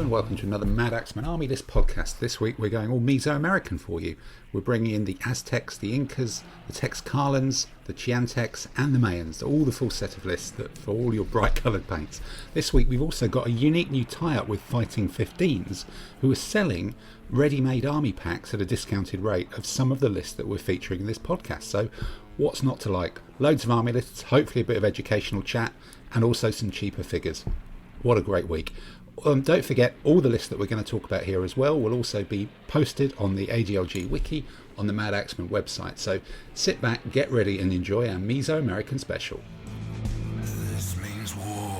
and welcome to another Madaxeman Army List podcast. This week we're going all Meso-American for you. We're bringing in the Aztecs, the Incas, the Texcallans, the Chinantecs and the Mayans, all the full set of lists that for all your bright coloured paints. This week we've also got a unique new tie-up with Fighting 15s, who are selling ready-made army packs at a discounted rate of some of the lists that we're featuring in this podcast. So what's not to like? Loads of army lists, hopefully a bit of educational chat, and also some cheaper figures. What a great week. Don't forget, all the lists that we're going to talk about here as well will also be posted on the ADLG wiki on the Madaxeman website. So sit back, get ready and enjoy our Meso-American special. This means war.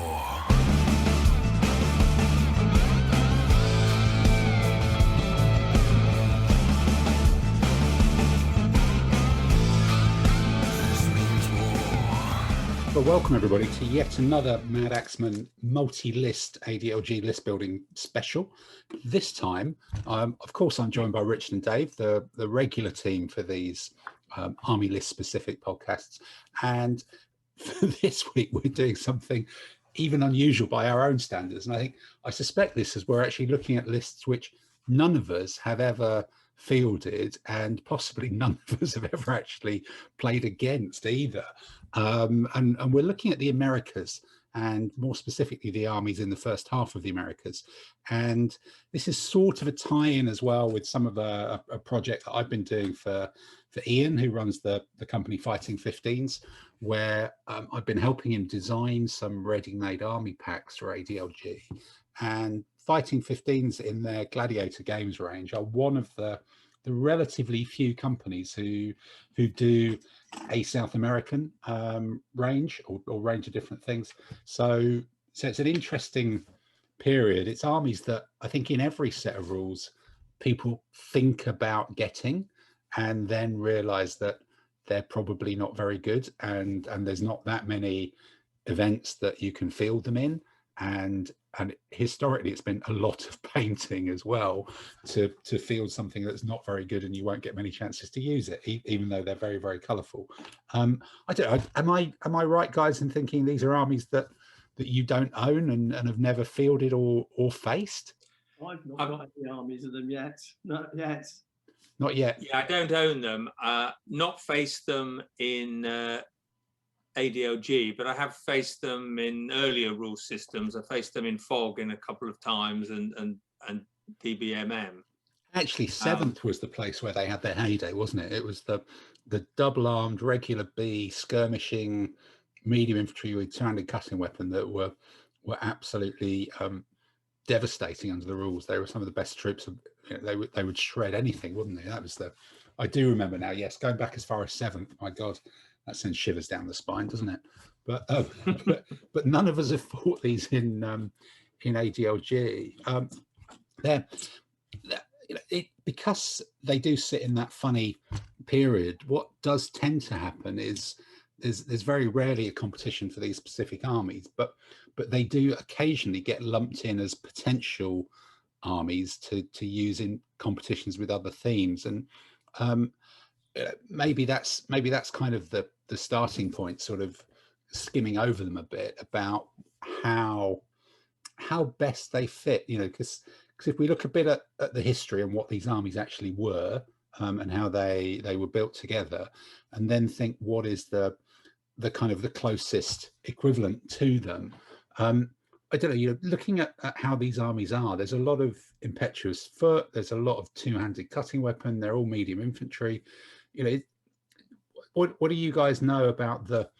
Well, welcome everybody to yet another Madaxeman multi-list ADLG list building special. This time, of course, I'm joined by Richard and Dave, the regular team for these army list specific podcasts. And for this week, we're doing something even unusual by our own standards. And I suspect this is we're actually looking at lists which none of us have ever fielded, and possibly none of us have ever actually played against either. And we're looking at the Americas, and more specifically the armies in the first half of the Americas. And this is sort of a tie-in as well with some of a project that I've been doing for Ian, who runs the company Fighting 15s, where I've been helping him design some ready-made army packs for ADLG. And Fighting 15s in their Gladiator Games range are one of the relatively few companies who do a South American range or range of different things. So it's an interesting period. It's armies that I think in every set of rules people think about getting and then realize that they're probably not very good, and there's not that many events that you can field them in. And historically it's been a lot of painting as well to field something that's not very good, and you won't get many chances to use it, even though they're very, very colorful. I don't know, am I right, guys, in thinking these are armies that you don't own and have never fielded or faced? I've not got any armies of them yet. Not yet. Not yet. Yeah, I don't own them. Not faced them in ADLG, but I have faced them in earlier rule systems. I faced them in Fog in a couple of times, and DBMM. Actually, Seventh was the place where they had their heyday, wasn't it? It was the double-armed regular B skirmishing medium infantry with two-handed cutting weapon that were absolutely devastating under the rules. They were some of the best troops. You know, they would shred anything, wouldn't they? That was I do remember now. Yes, going back as far as Seventh. My God. That sends shivers down the spine, doesn't it? But but none of us have fought these in ADLG. Because they do sit in that funny period. What does tend to happen is there's very rarely a competition for these specific armies, but they do occasionally get lumped in as potential armies to use in competitions with other themes. And maybe that's kind of the starting point, sort of skimming over them a bit about how best they fit, you know, because if we look a bit at the history and what these armies actually were, and how they were built together, and then think what is the kind of the closest equivalent to them. I don't know, you know, looking at how these armies are, there's a lot of impetuous foot, there's a lot of two-handed cutting weapon, they're all medium infantry. You know, what do you guys know about the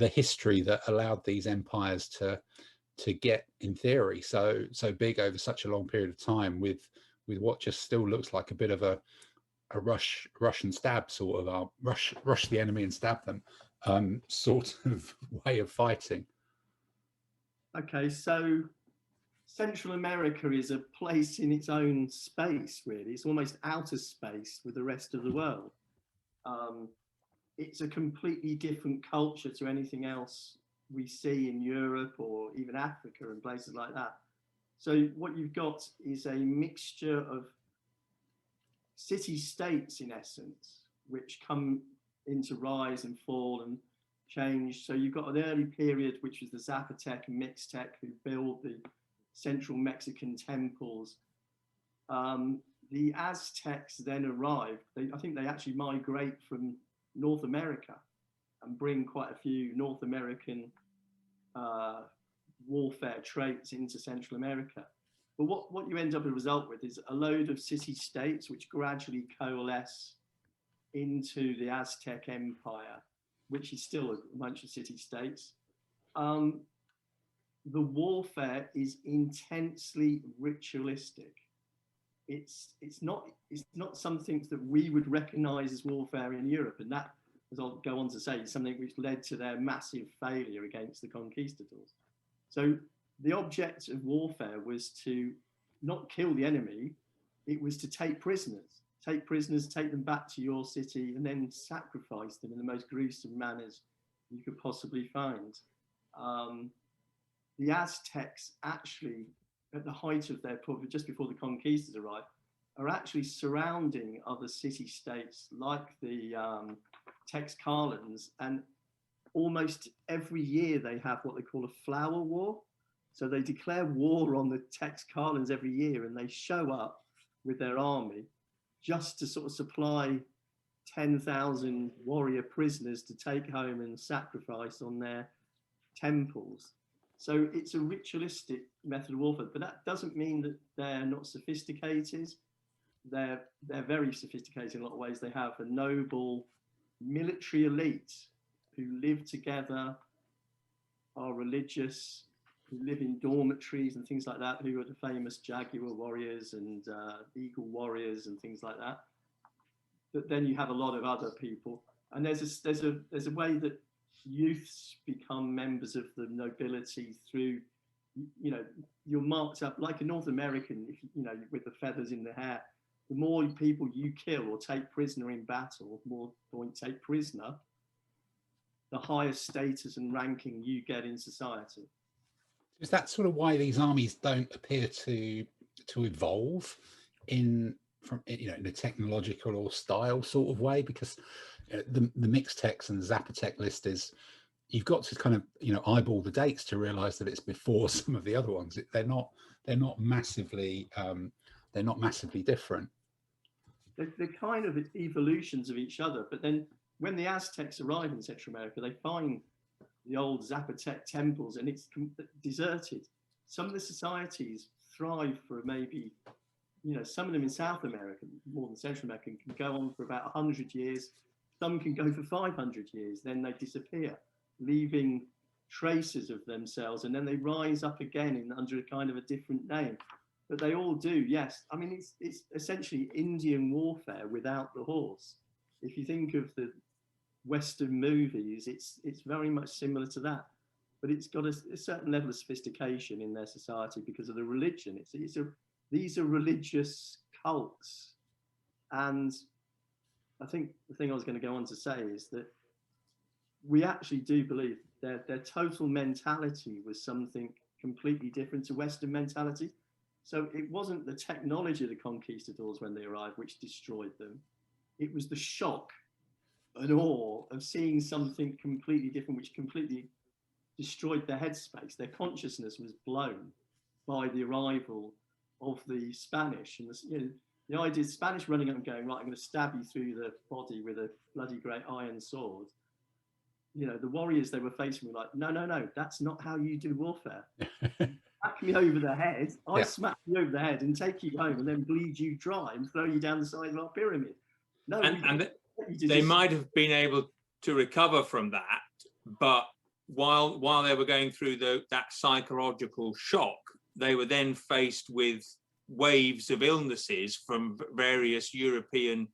history that allowed these empires to get, in theory, so big over such a long period of time with what just still looks like a bit of a rush and stab sort of rush the enemy and stab them sort of way of fighting? Okay, so Central America is a place in its own space, really. It's almost outer space with the rest of the world. It's a completely different culture to anything else we see in Europe or even Africa and places like that. So what you've got is a mixture of city-states, in essence, which come into rise and fall and change. So you've got an early period, which was the Zapotec and Mixtec, who build the central Mexican temples. The Aztecs then arrived. I think they actually migrate from North America and bring quite a few North American warfare traits into Central America. But what you end up as a result with is a load of city-states which gradually coalesce into the Aztec Empire, which is still a bunch of city-states. The warfare is intensely ritualistic. It's not something that we would recognize as warfare in Europe, and that, as I'll go on to say, is something which led to their massive failure against the conquistadors. So the object of warfare was to not kill the enemy, it was to take prisoners, take them back to your city, and then sacrifice them in the most gruesome manners you could possibly find. The Aztecs actually, at the height of their, probably just before the conquistadors arrived, are actually surrounding other city-states like the Texcallans, and almost every year they have what they call a flower war. So they declare war on the Texcallans every year, and they show up with their army just to sort of supply 10,000 warrior prisoners to take home and sacrifice on their temples. So it's a ritualistic method of warfare, but that doesn't mean that they're not sophisticated. They're very sophisticated in a lot of ways. They have a noble military elite who live together, are religious, who live in dormitories and things like that, who are the famous jaguar warriors and eagle warriors and things like that. But then you have a lot of other people, and there's a way that youths become members of the nobility through, you know, you're marked up like a North American, if you know, with the feathers in the hair. The more people you kill or take prisoner in battle, more point take prisoner, the higher status and ranking you get in society. Is that sort of why these armies don't appear to evolve in a technological or style sort of way? Because the Mixtecs and Zapotec list is, you've got to kind of eyeball the dates to realize that it's before some of the other ones. They're not massively different. They're kind of evolutions of each other. But then when the Aztecs arrive in Central America, they find the old Zapotec temples and it's deserted. Some of the societies thrive for maybe, some of them in South America, more than Central America, can go on for about 100 years. Some can go for 500 years, then they disappear, leaving traces of themselves, and then they rise up again under a kind of a different name. But they all do, yes. I mean, it's essentially Indian warfare without the horse. If you think of the Western movies, it's very much similar to that. But it's got a certain level of sophistication in their society because of the religion. These are religious cults. And I think the thing I was going to go on to say is that we actually do believe their total mentality was something completely different to Western mentality. So it wasn't the technology of the conquistadors when they arrived which destroyed them. It was the shock and awe of seeing something completely different, which completely destroyed their headspace. Their consciousness was blown by the arrival of the Spanish. And the idea of Spanish running up and going, right, I'm going to stab you through the body with a bloody great iron sword. The warriors they were facing were like, no, that's not how you do warfare. Smack me over the head, I smack you over the head and take you home and then bleed you dry and throw you down the side of our pyramid. No, and they might have been able to recover from that, but while they were going through that psychological shock, they were then faced with waves of illnesses from various European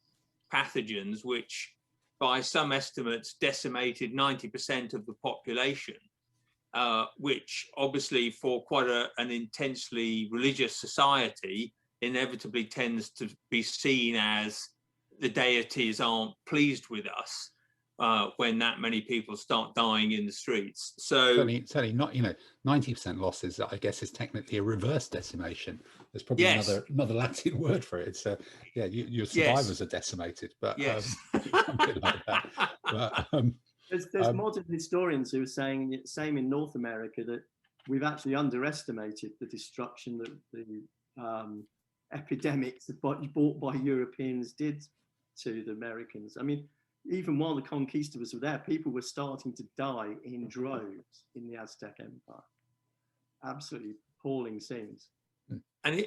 pathogens, which by some estimates decimated 90% of the population, which obviously for quite an intensely religious society inevitably tends to be seen as the deities aren't pleased with us when that many people start dying in the streets. So certainly not, 90% losses, I guess, is technically a reverse decimation. There's probably another Latin word for it. It's your survivors are decimated, but something like that. But, there's modern historians who are saying the same in North America, that we've actually underestimated the destruction that the epidemics brought by Europeans did to the Americans. I mean, even while the conquistadors were there, people were starting to die in droves in the Aztec Empire. Absolutely appalling scenes. And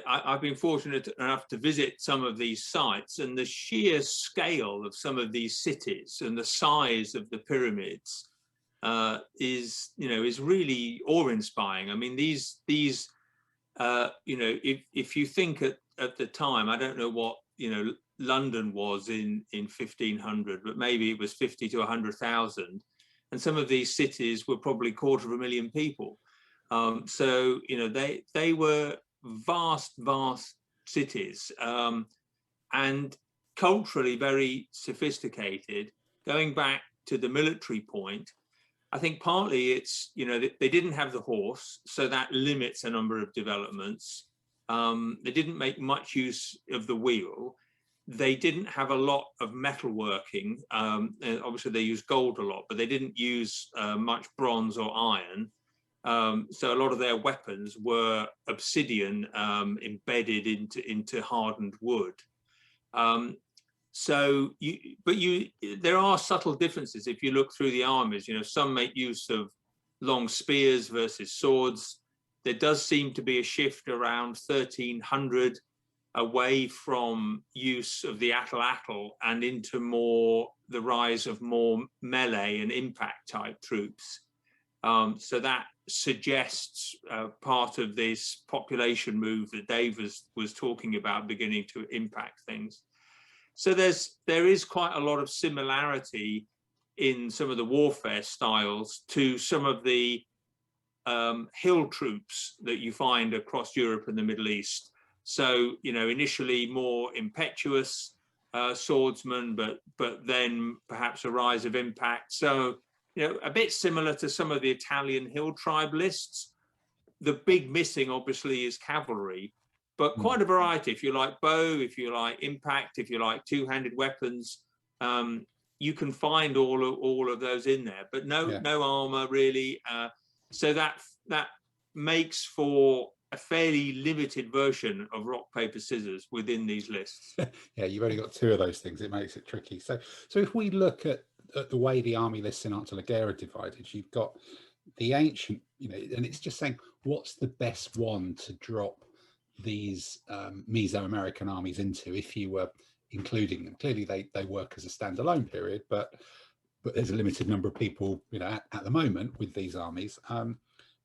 I've been fortunate enough to visit some of these sites, and the sheer scale of some of these cities and the size of the pyramids is really awe-inspiring. I mean, these if you think at the time, I don't know what London was in 1500, but maybe it was 50 to 100,000, and some of these cities were probably 250,000 people. So they were vast cities, and culturally very sophisticated. Going back to the military point, I think partly it's they didn't have the horse, so that limits a number of developments. They didn't make much use of the wheel. They didn't have a lot of metalworking. Obviously, they used gold a lot, but they didn't use much bronze or iron. So a lot of their weapons were obsidian embedded into hardened wood. There are subtle differences if you look through the armies. Some make use of long spears versus swords. There does seem to be a shift around 1300 away from use of the atlatl and into the rise of more melee and impact type troops. So that suggests part of this population move that Dave was talking about beginning to impact things. So there is quite a lot of similarity in some of the warfare styles to some of the hill troops that you find across Europe and the Middle East. So initially more impetuous swordsmen, but then perhaps a rise of impact. So a bit similar to some of the Italian hill tribe lists. The big missing, obviously, is cavalry, but quite a variety. If you like bow, if you like impact, if you like two-handed weapons, you can find all of those in there, but no armor really. So that makes for a fairly limited version of rock, paper, scissors within these lists. Yeah, you've only got two of those things. It makes it tricky. So if we look at the way the army lists in Art de la Guerre are divided, you've got the ancient, and it's just saying what's the best one to drop these Mesoamerican armies into if you were including them. Clearly they work as a standalone period, but there's a limited number of people at the moment with these armies.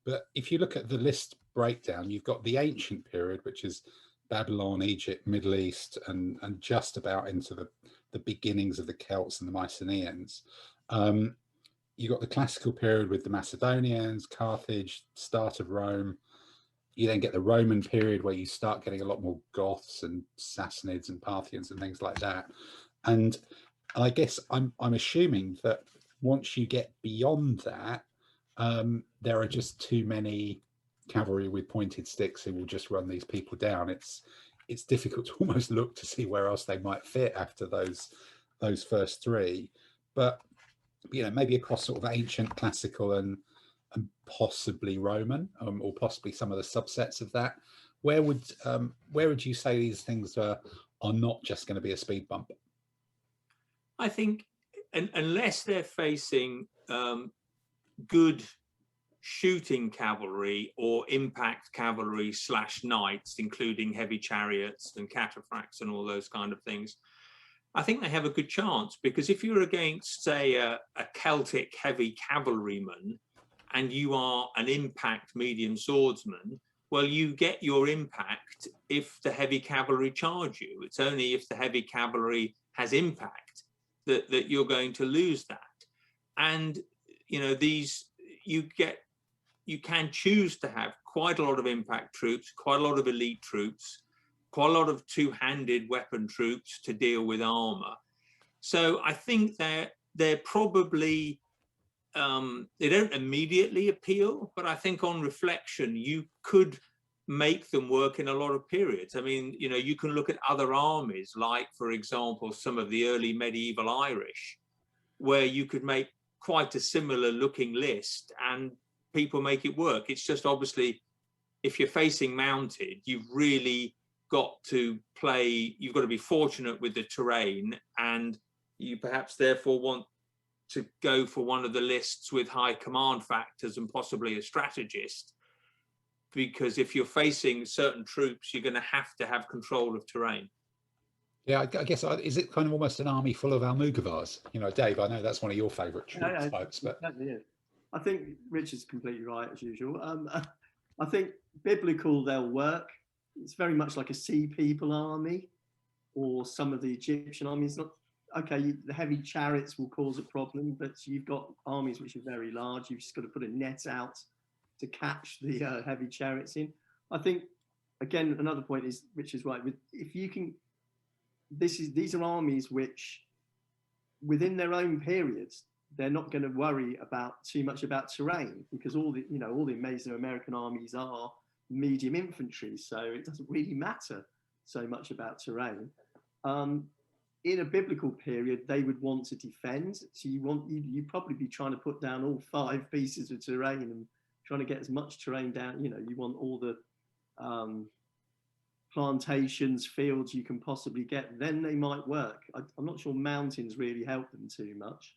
But if you look at the list breakdown, you've got the ancient period, which is Babylon, Egypt, Middle East, and just about into the beginnings of the Celts and the Mycenaeans. You've got the classical period with the Macedonians, Carthage, start of Rome. You then get the Roman period where you start getting a lot more Goths and Sassanids and Parthians and things like that. And I guess I'm assuming that once you get beyond that, there are just too many cavalry with pointed sticks who will just run these people down. It's difficult to almost look to see where else they might fit after those first three. But maybe across sort of ancient, classical, and possibly Roman, or possibly some of the subsets of that, where would you say these things are not just going to be a speed bump? I think unless they're facing good shooting cavalry or impact cavalry / knights, including heavy chariots and cataphracts and all those kind of things, I think they have a good chance. Because if you're against, say, a Celtic heavy cavalryman and you are an impact medium swordsman, well, you get your impact if the heavy cavalry charge you. It's only if the heavy cavalry has impact that you're going to lose that. And you can choose to have quite a lot of impact troops, quite a lot of elite troops, quite a lot of two-handed weapon troops to deal with armor. So I think they're probably they don't immediately appeal, but I think on reflection you could make them work in a lot of periods. I mean, you can look at other armies, like, for example, some of the early medieval Irish, where you could make quite a similar looking list, and people make it work. It's just obviously, if you're facing mounted, you've really got to play, you've got to be fortunate with the terrain, and you perhaps therefore want to go for one of the lists with high command factors and possibly a strategist, because if you're facing certain troops, you're going to have control of terrain. Yeah, I guess, is it kind of almost an army full of Almogavars? You know, Dave, I know that's one of your favourite troop types, but exactly, yeah. I think Richard's completely right as usual. I think biblical, they'll work. It's very much like a sea people army, or some of the Egyptian armies. Not okay. The heavy chariots will cause a problem, but you've got armies which are very large. You've just got to put a net out to catch the heavy chariots in. I think again another point is Richard's right. If you can, these are armies which, within their own periods, they're not going to worry about too much about terrain, because all the Mesoamerican armies are medium infantry, so it doesn't really matter so much about terrain. In a biblical period, they would want to defend, so you'd probably be trying to put down all 5 pieces of terrain and trying to get as much terrain down. You know, you want all the plantations, fields you can possibly get, then they might work. I'm not sure mountains really help them too much,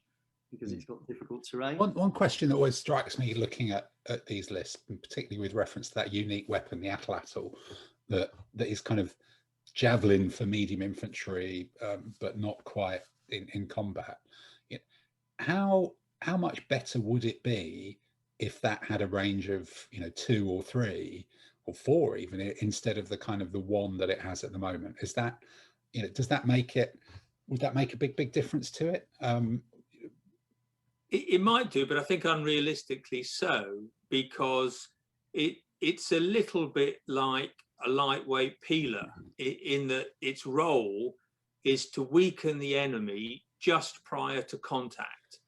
because it's got difficult terrain. One question that always strikes me looking at these lists, and particularly with reference to that unique weapon, the atlatl, that is kind of javelin for medium infantry, but not quite in combat. How much better would it be if that had a range of 2 or 3 or 4 even, instead of the kind of the 1 that it has at the moment? Is that, does that make it, would that make a big difference to it? It might do, but I think unrealistically so, because it's a little bit like a lightweight peeler, in that its role is to weaken the enemy just prior to contact.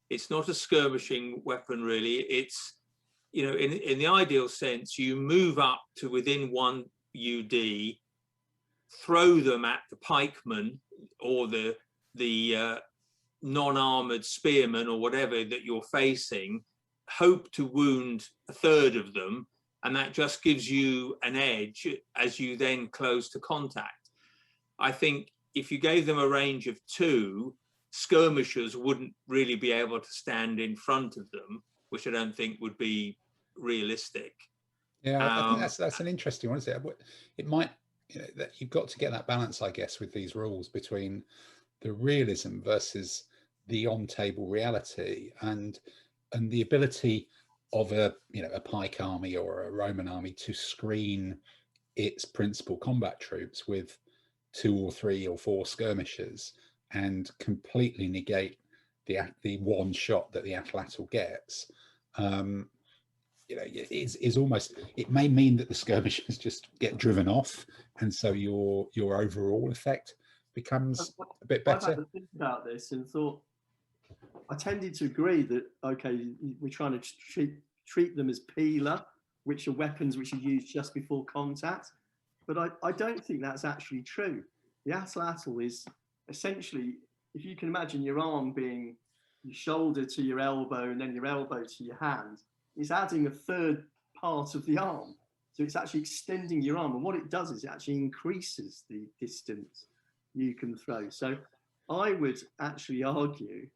It's not a skirmishing weapon, really. It's, in the ideal sense, you move up to within 1 UD, throw them at the pikeman or the non-armored spearmen or whatever that you're facing, hope to wound a third of them, and that just gives you an edge as you then close to contact. I think if you gave them a range of 2, skirmishers wouldn't really be able to stand in front of them, which I don't think would be realistic. Yeah, I think that's an interesting one, isn't it? It might, that you've got to get that balance, I guess, with these rules between the realism versus the on-table reality, and the ability of a pike army or a Roman army to screen its principal combat troops with 2 or 3 or 4 skirmishers and completely negate the 1 shot that the atlatl gets. Is almost, it may mean that the skirmishers just get driven off, and so your overall effect becomes a bit better. I've had to think about this and thought, I tended to agree that, okay, we're trying to treat them as peeler, which are weapons which are used just before contact. But I don't think that's actually true. The atlatl is essentially, if you can imagine your arm being your shoulder to your elbow and then your elbow to your hand, it's adding a 3rd part of the arm. So it's actually extending your arm. And what it does is it actually increases the distance you can throw. So I would actually argue,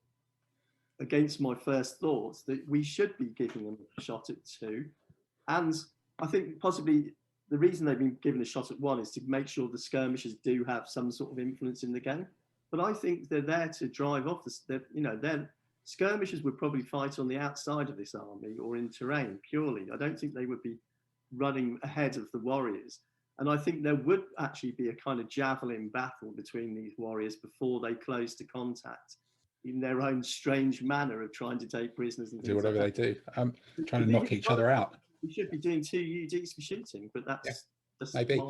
against my first thoughts, that we should be giving them a shot at 2. And I think possibly the reason they've been given a shot at 1 is to make sure the skirmishers do have some sort of influence in the game. But I think they're there to drive off their skirmishers would probably fight on the outside of this army or in terrain purely. I don't think they would be running ahead of the warriors. And I think there would actually be a kind of javelin battle between these warriors before they close to contact, in their own strange manner of trying to take prisoners and do whatever they do, trying to knock each other out. We should be doing 2 UDs for shooting, but that's maybe.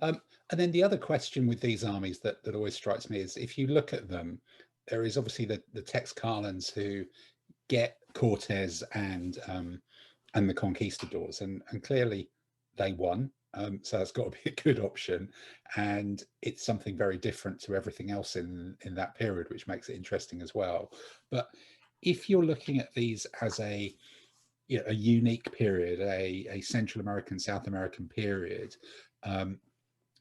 And then the other question with these armies that always strikes me is, if you look at them, there is obviously the Texcallans who get Cortes and the Conquistadors, and clearly they won. So it's got to be a good option, and it's something very different to everything else in that period, which makes it interesting as well. But if you're looking at these as a a unique period, a Central American, South American period,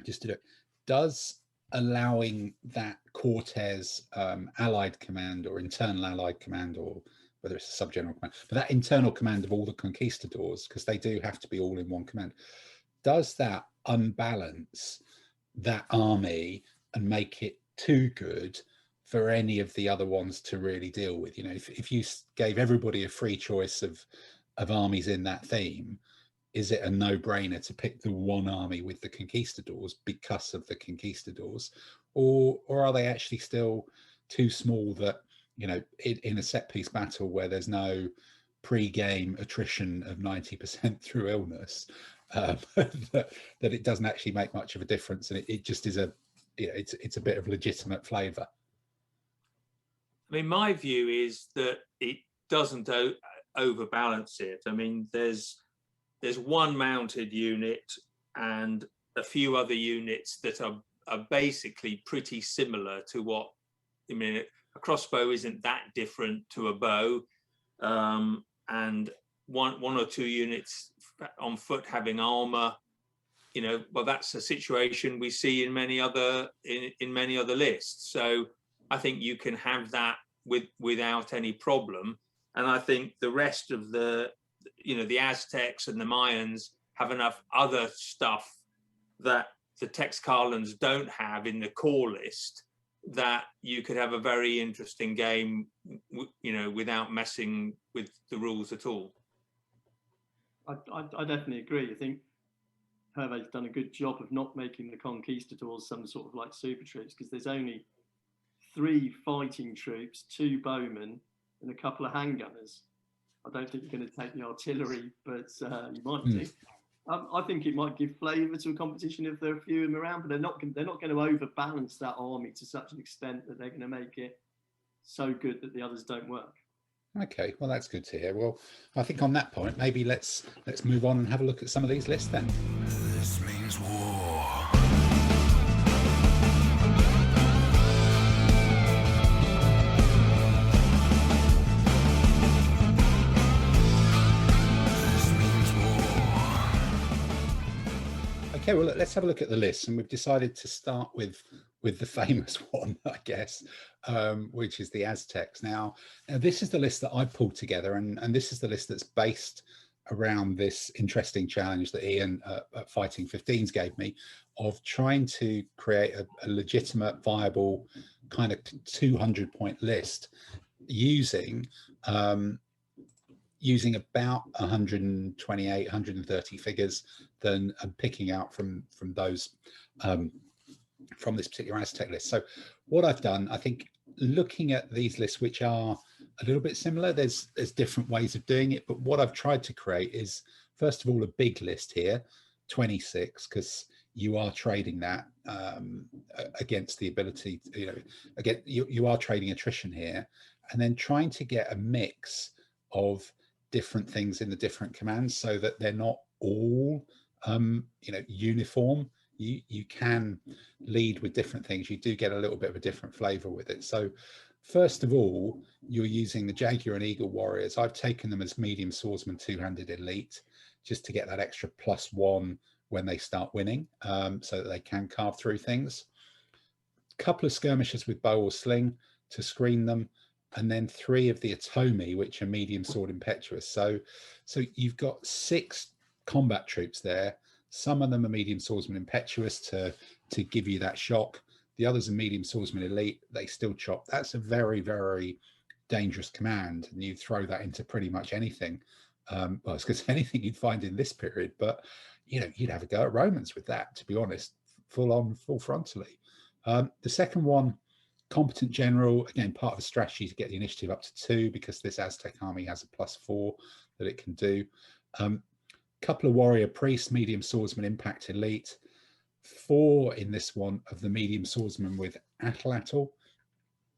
just to do it, does allowing that Cortes allied command or internal allied command, or whether it's a subgeneral command, but that internal command of all the conquistadors, because they do have to be all in one command, does that unbalance that army and make it too good for any of the other ones to really deal with? If you gave everybody a free choice of armies in that theme, is it a no-brainer to pick the one army with the conquistadors because of the conquistadors, or are they actually still too small that in a set piece battle where there's no pre-game attrition of 90% through illness, that it doesn't actually make much of a difference, and it just is it's a bit of legitimate flavor? I mean, my view is that it doesn't overbalance it. I mean, there's one mounted unit and a few other units that are basically pretty similar to what, I mean, a crossbow isn't that different to a bow, and one or two units on foot having armor, well, that's a situation we see in many other lists. So I think you can have that without any problem. And I think the rest of the Aztecs and the Mayans have enough other stuff that the Texcallans don't have in the core list, that you could have a very interesting game, without messing with the rules at all. I definitely agree. I think Hervé's done a good job of not making the conquistadors some sort of like super troops, because there's only 3 fighting troops, 2 bowmen, and a couple of handgunners. I don't think you're going to take the artillery, but you might do. I think it might give flavour to a competition if there are a few of them around, but they're not going to overbalance that army to such an extent that they're going to make it so good that the others don't work. Okay, well, that's good to hear. Well, I think on that point, maybe let's move on and have a look at some of these lists then. This means war. Okay, well, let's have a look at the list, and we've decided to start with the famous one, I guess, which is the Aztecs. Now, this is the list that I pulled together, and this is the list that's based around this interesting challenge that Ian at Fighting 15s gave me, of trying to create a legitimate, viable kind of 200-point list using about 128, 130 figures, then picking out from those from this particular Aztec list. So what I've done, I think, looking at these lists, which are a little bit similar, there's different ways of doing it, but what I've tried to create is, first of all, a big list here, 26, because you are trading that against the ability, again, you are trading attrition here, and then trying to get a mix of different things in the different commands so that they're not all uniform. You can lead with different things. You do get a little bit of a different flavor with it. So first of all, you're using the Jaguar and Eagle warriors. I've taken them as medium swordsman, 2-handed elite, just to get that extra +1 when they start winning, so that they can carve through things. A couple of skirmishers with bow or sling to screen them, and then 3 of the Atomi, which are medium sword impetuous. So you've got 6 combat troops there. Some of them are medium swordsman impetuous to give you that shock. The others are medium swordsman elite. They still chop. That's a very, very dangerous command, and you throw that into pretty much anything. Well, it's because anything you'd find in this period, but you'd have a go at Romans with that, to be honest, full frontally. The second one, competent general, again, part of a strategy to get the initiative up to 2, because this Aztec army has a +4 that it can do. Couple of warrior priests, medium swordsman impact elite. 4 in this one of the medium swordsman with atlatl.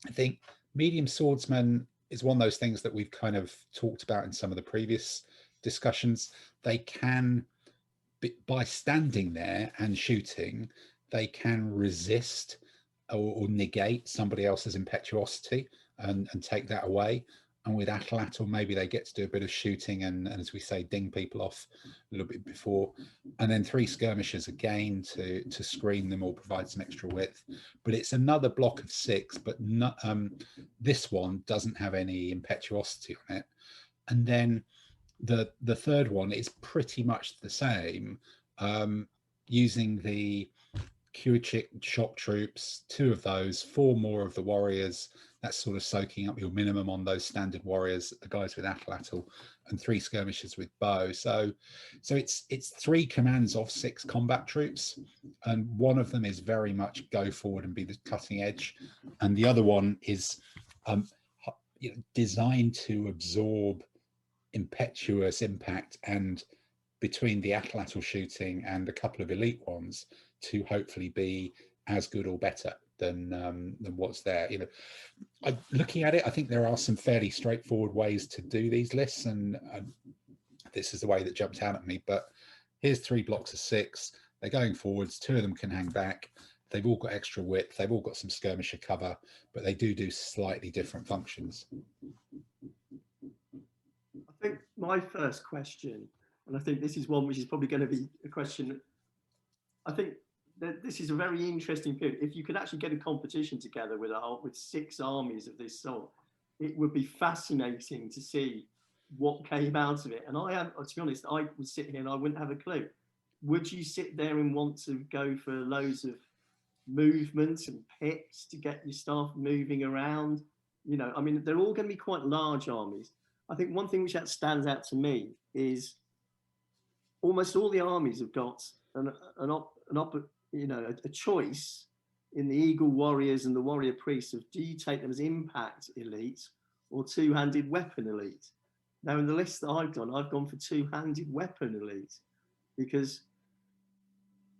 I think medium swordsman is one of those things that we've kind of talked about in some of the previous discussions. They can, by standing there and shooting, they can resist or negate somebody else's impetuosity and take that away. and with atlatl, maybe they get to do a bit of shooting and as we say, ding people off a little bit before, and then 3 skirmishers again to screen them or provide some extra width. But it's another block of 6, but not, this one doesn't have any impetuosity on it. And then the third one is pretty much the same, using the Kuichik shock troops, 2 of those, 4 more of the warriors. That's sort of soaking up your minimum on those standard warriors, the guys with atlatl, and 3 skirmishers with bow. So it's 3 commands of 6 combat troops, and one of them is very much go forward and be the cutting edge, and the other one is designed to absorb impetuous impact, and between the atlatl shooting and a couple of elite ones, to hopefully be as good or better than what's there. Looking at it, I think there are some fairly straightforward ways to do these lists, and this is the way that jumped out at me. But here's 3 blocks of 6. They're going forwards. 2 of them can hang back. They've all got extra width. They've all got some skirmisher cover, but they do slightly different functions. I think my first question, and I think this is one which is probably going to be a question, I think that this is a very interesting period. If you could actually get a competition together with 6 armies of this sort, it would be fascinating to see what came out of it. And to be honest, I would sit here and I wouldn't have a clue. Would you sit there and want to go for loads of movement and pits to get your staff moving around? I mean, they're all going to be quite large armies. I think one thing which stands out to me is almost all the armies have got a choice in the Eagle Warriors and the Warrior Priests of, do you take them as impact elite or 2-handed weapon elite? Now, in the list that I've gone for 2-handed weapon elite, because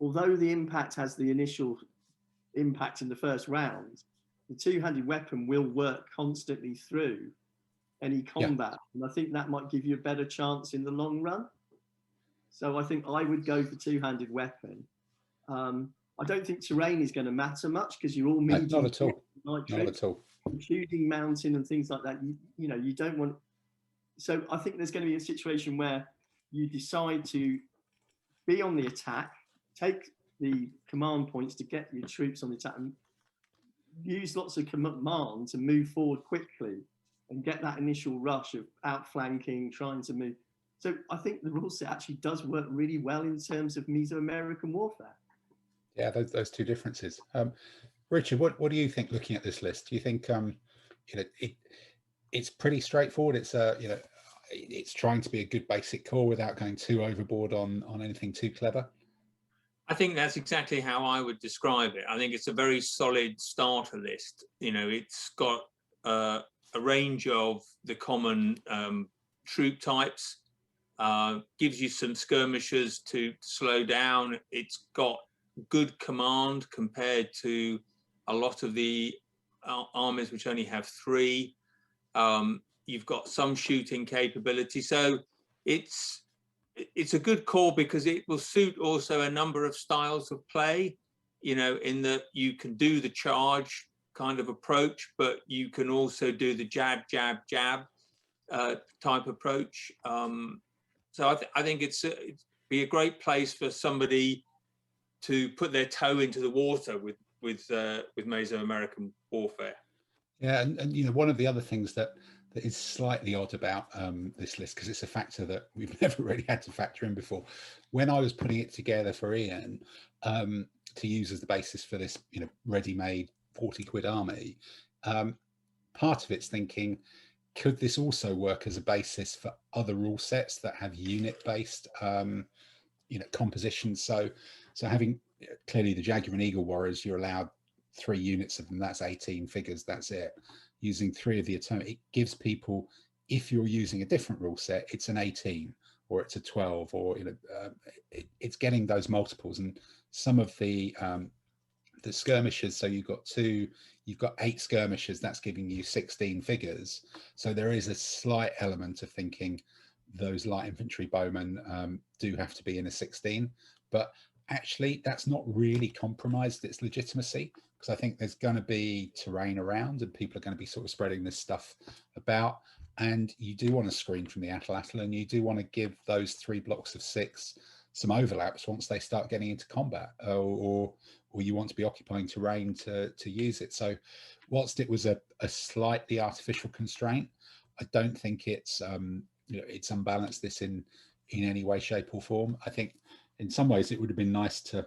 although the impact has the initial impact in the first round, the 2-handed weapon will work constantly through any combat. Yeah. And I think that might give you a better chance in the long run. So I think I would go for 2-handed weapon. I don't think terrain is going to matter much because you're all medium. Not at all. Not at all. Shooting mountain and things like that. You don't want. So I think there's going to be a situation where you decide to be on the attack, take the command points to get your troops on the attack, and use lots of command to move forward quickly and get that initial rush of outflanking, trying to move. So I think the rule set actually does work really well in terms of Meso-American warfare. Yeah, those 2 differences. Richard, what do you think looking at this list? Do you think it's pretty straightforward? It's it's trying to be a good basic core without going too overboard on anything too clever? I think that's exactly how I would describe it. I think it's a very solid starter list. It's got a range of the common troop types, gives you some skirmishers to slow down. It's got good command compared to a lot of the armies which only have 3. You've got some shooting capability. So it's a good core because it will suit also a number of styles of play, in that you can do the charge kind of approach, but you can also do the jab, jab, jab type approach. So I think it'd be a great place for somebody to put their toe into the water with Mesoamerican warfare. Yeah, and one of the other things that is slightly odd about this list, because it's a factor that we've never really had to factor in before. When I was putting it together for Ian to use as the basis for this, ready-made 40 quid army, part of it's thinking, could this also work as a basis for other rule sets that have unit-based, compositions? So having clearly the Jaguar and Eagle Warriors, you're allowed 3 units of them. That's 18 figures. That's it. Using 3 of the atomic, it gives people, if you're using a different rule set, it's an 18 or it's a 12, or it's getting those multiples. And some of the skirmishers, so you've got 8 skirmishers, that's giving you 16 figures. So there is a slight element of thinking those light infantry bowmen do have to be in a 16, but actually that's not really compromised its legitimacy, because I think there's going to be terrain around and people are going to be sort of spreading this stuff about. and you do want to screen from the atlatl, and you do want to give those 3 blocks of 6 some overlaps once they start getting into combat, or you want to be occupying terrain to use it. So whilst it was a slightly artificial constraint, I don't think it's it's unbalanced this in any way, shape or form. I think in some ways it would have been nice to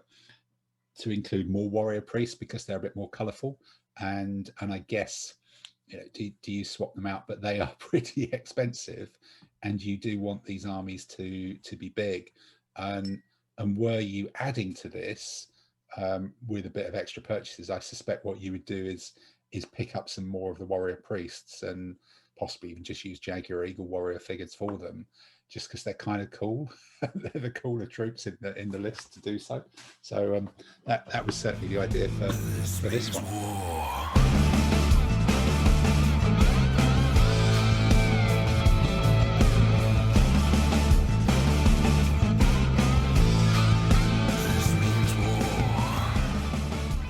include more warrior priests because they're a bit more colorful, and I guess, do you swap them out? But they are pretty expensive, and you do want these armies to be big. And were you adding to this with a bit of extra purchases, I suspect what you would do is pick up some more of the warrior priests, and possibly even just use Jaguar Eagle warrior figures for them, just because they're kind of cool. They're the cooler troops in the list to do so. So that was certainly the idea for this one. War.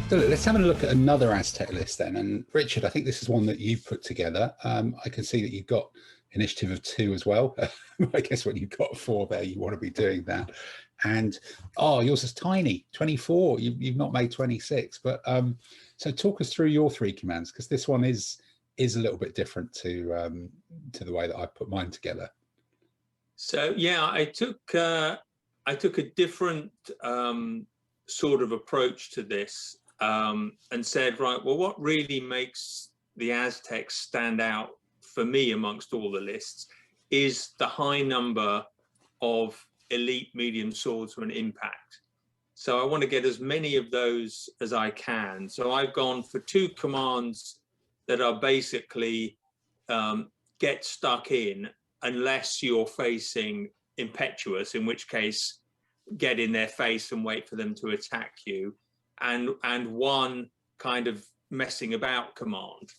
So let's have a look at another Aztec list then. And Richard, I think this is one that you've put together. I can see that you've got initiative of 2 as well. I guess when you've got 4 there, you want to be doing that. And yours is tiny, 24. You've not made 26. But so talk us through your 3 commands, because this one is a little bit different to the way that I put mine together. So yeah, I took a different sort of approach to this. And said, right, well, what really makes the Aztecs stand out for me amongst all the lists is the high number of elite medium swordsman impact. So I want to get as many of those as I can. So I've gone for 2 commands that are basically get stuck in unless you're facing impetuous, in which case get in their face and wait for them to attack you. And 1 kind of messing about command.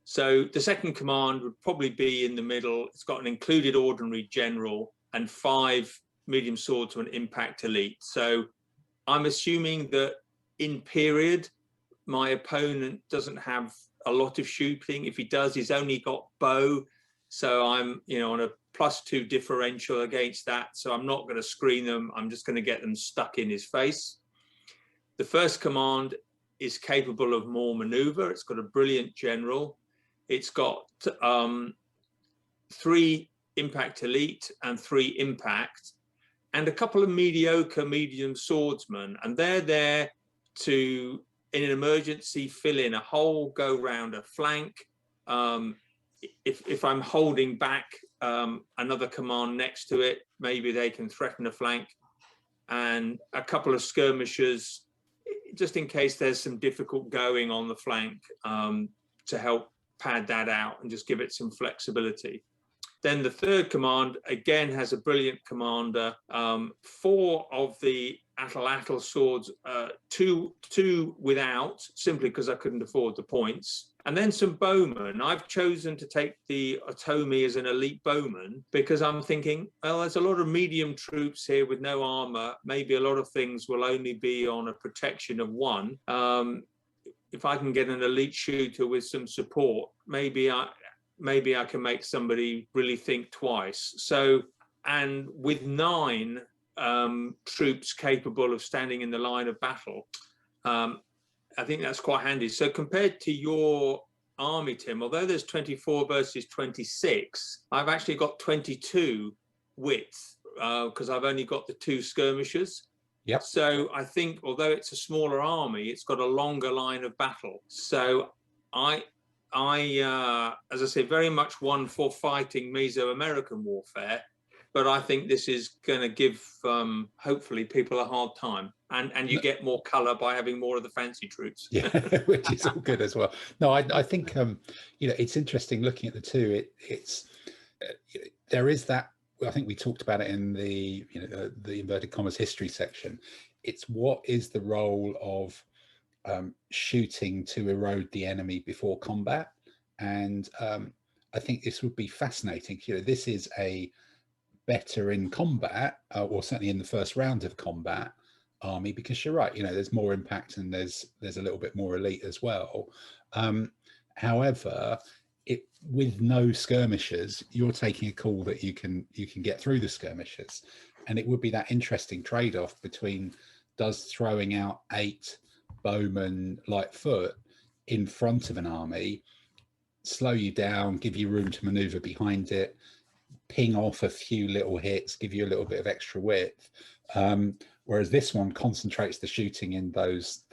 So the second command would probably be in the middle. It's got an included ordinary general and 5 medium swordsman impact elite. So I'm assuming that in period, my opponent doesn't have a lot of shooting. If he does, he's only got bow. So I'm, on a +2 differential against that. So I'm not going to screen them. I'm just going to get them stuck in his face. The first command is capable of more maneuver. It's got a brilliant general. It's got 3 impact elite and 3 impact, and a couple of mediocre medium swordsmen. And they're there to, in an emergency, fill in a hole, go round a flank. If I'm holding back another command next to it, maybe they can threaten a flank. And a couple of skirmishers, just in case there's some difficult going on the flank, to help pad that out and just give it some flexibility. Then the third command, again, has a brilliant commander. 4 of the atlatl swords, 2 without, simply because I couldn't afford the points. And then some bowmen. I've chosen to take the Otomi as an elite bowman because I'm thinking, well, there's a lot of medium troops here with no armor. Maybe a lot of things will only be on a protection of 1. If I can get an elite shooter with some support, maybe I can make somebody really think twice. So, and with 9 troops capable of standing in the line of battle, I think that's quite handy. So compared to your army, Tim, although there's 24 versus 26, I've actually got 22 width because I've only got the 2 skirmishers. Yep. So I think although it's a smaller army, it's got a longer line of battle. So I as I say, very much one for fighting Meso-American warfare, but I think this is going to give hopefully people a hard time, and you get more color by having more of the fancy troops. Yeah, which is all good as well. No, I think it's interesting looking at the 2. It's there is that. I think we talked about it in the the inverted commas history section. It's what is the role of shooting to erode the enemy before combat, and I think this would be fascinating. This is a better in combat, or certainly in the first round of combat army, because you're right, there's more impact and there's a little bit more elite as well. However, it with no skirmishers, you're taking a call that you can get through the skirmishers, and it would be that interesting trade-off between, does throwing out 8 bowmen light foot in front of an army slow you down, give you room to maneuver behind it, ping off a few little hits, give you a little bit of extra width, whereas this one concentrates the shooting in those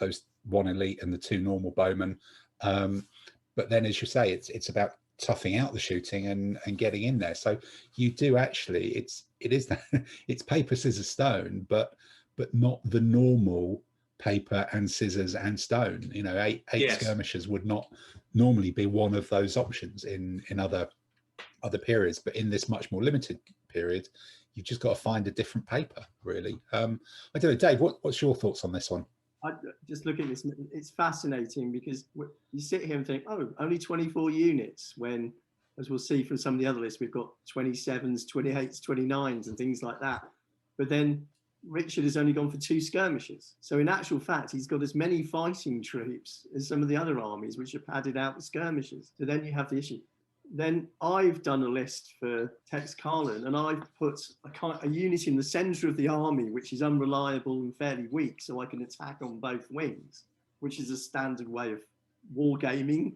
1 elite and the 2 normal bowmen. But then, as you say, it's about toughing out the shooting and getting in there. So you do actually, it is that it's paper, scissors, stone, but not the normal paper and scissors and stone. You know, eight Yes. skirmishers would not normally be one of those options in other periods, but in this much more limited period, you've just got to find a different paper, really. I don't know, Dave, what's your thoughts on this one? I just look at this, it's fascinating because you sit here and think, oh, only 24 units, when, as we'll see from some of the other lists, we've got 27s, 28s, 29s and things like that. But then Richard has only gone for 2 skirmishers. So in actual fact, he's got as many fighting troops as some of the other armies, which are padded out with skirmishers. So then you have the issue. Then I've done a list for Texcallan, and I've put a unit in the centre of the army, which is unreliable and fairly weak, so I can attack on both wings, which is a standard way of wargaming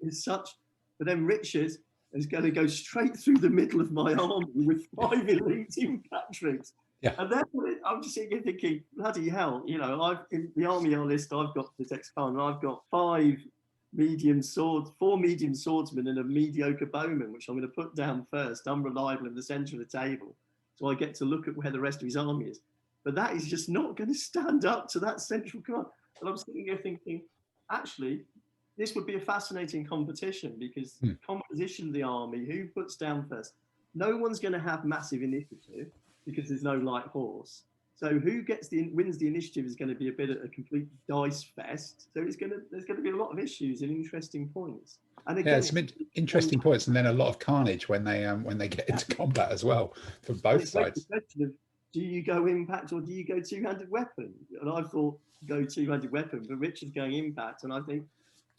as such. But then Richard is going to go straight through the middle of my army with 5 elite impact troops. Yeah. And then I'm just sitting here thinking, bloody hell, you know, in the army list I've got for Texcallan, I've got 4 medium swordsmen and a mediocre bowman, which I'm going to put down first, unreliable in the centre of the table. So I get to look at where the rest of his army is. But that is just not going to stand up to that central command. And I'm sitting here thinking, actually, this would be a fascinating competition, because composition of the army, who puts down first? No one's going to have massive initiative because there's no light horse. So who wins the initiative is going to be a bit of a complete dice fest. So there's going to be a lot of issues and interesting points. And again, some interesting points, and then a lot of carnage when they get into combat as well from both sides. The question of, do you go impact or do you go 2-handed weapon? And I thought go 2-handed weapon, but Richard's going impact, and I think,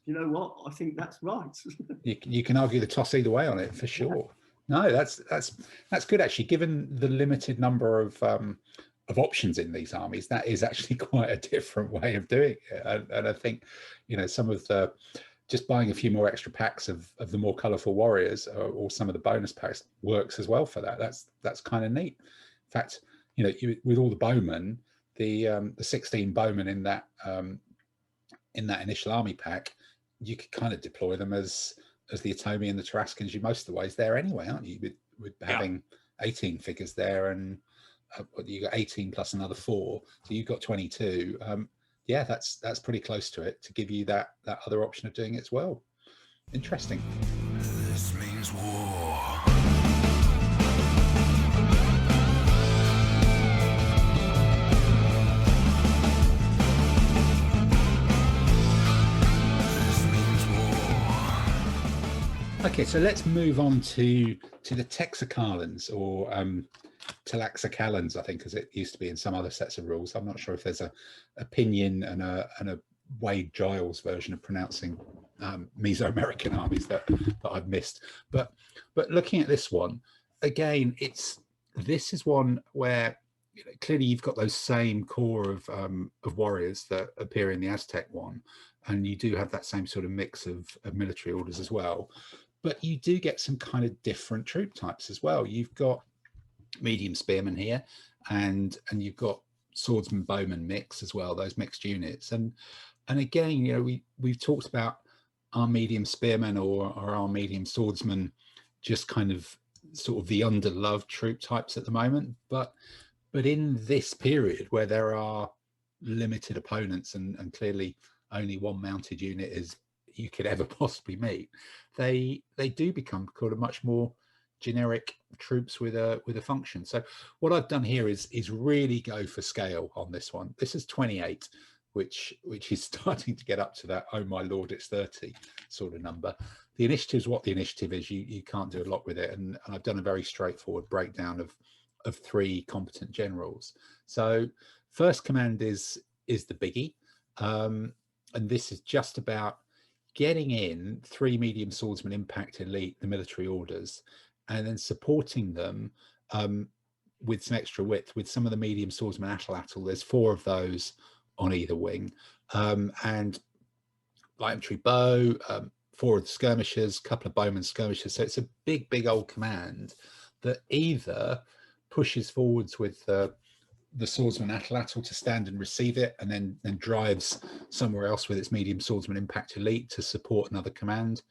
you know what? I think that's right. You can argue the toss either way on it for sure. No, that's good actually. Given the limited number of options in these armies, that is actually quite a different way of doing it. And I think, you know, some of the, just buying a few more extra packs of the more colorful warriors or some of the bonus packs works as well for that. That's kind of neat. In fact, you know, with all the bowmen, the 16 bowmen in that initial army pack, you could kind of deploy them as the Atomi and the Tarascans you most of the ways there anyway, aren't you? With having 18 figures there, and you got 18 plus another 4, so you've got 22. Yeah, that's pretty close to it to give you that other option of doing it as well. Interesting. This means war. Okay, so let's move on to the Texcallans, or Texcallans, I think, as it used to be in some other sets of rules. I'm not sure if there's a opinion and a Wade Giles version of pronouncing Meso-American armies that I've missed. But looking at this one again, this is one where, you know, clearly you've got those same core of warriors that appear in the Aztec one, and you do have that same sort of mix of military orders as well. But you do get some kind of different troop types as well. You've got medium spearmen here, and you've got swordsman bowman mix as well, those mixed units. And again, you know, we've talked about our medium spearmen or our medium swordsmen, just kind of sort of the underloved troop types at the moment. But in this period where there are limited opponents and clearly only one mounted unit is you could ever possibly meet, they do become kind of much more generic troops with a function. So what I've done here is really go for scale on this one. This is 28, which is starting to get up to that, oh my lord, it's 30 sort of number. The initiative is what the initiative is. You can't do a lot with it, and I've done a very straightforward breakdown of 3 competent generals. So first command is the biggie, and this is just about getting in 3 medium swordsman impact elite, the military orders, and then supporting them with some extra width with some of the medium swordsman atlatl. There's 4 of those on either wing, and light infantry bow, 4 of the skirmishers, a couple of bowmen skirmishers. So it's a big old command that either pushes forwards with the swordsman atlatl to stand and receive it, and then drives somewhere else with its medium swordsman impact elite to support another command,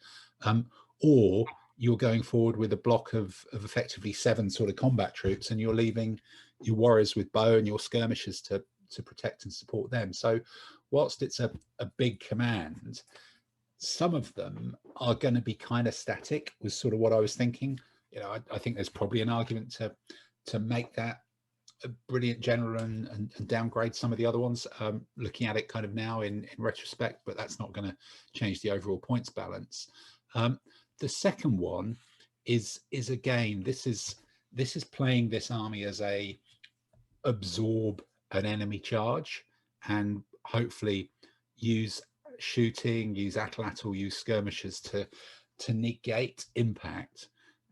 or you're going forward with a block of effectively 7 sort of combat troops, and you're leaving your warriors with bow and your skirmishers to protect and support them. So whilst it's a big command, some of them are going to be kind of static, was sort of what I was thinking. You know, I think there's probably an argument to make that a brilliant general and downgrade some of the other ones, looking at it kind of now in retrospect, but that's not going to change the overall points balance. The second one is again, this is playing this army as a absorb an enemy charge and hopefully use shooting, use atlatl, use skirmishers to negate impact.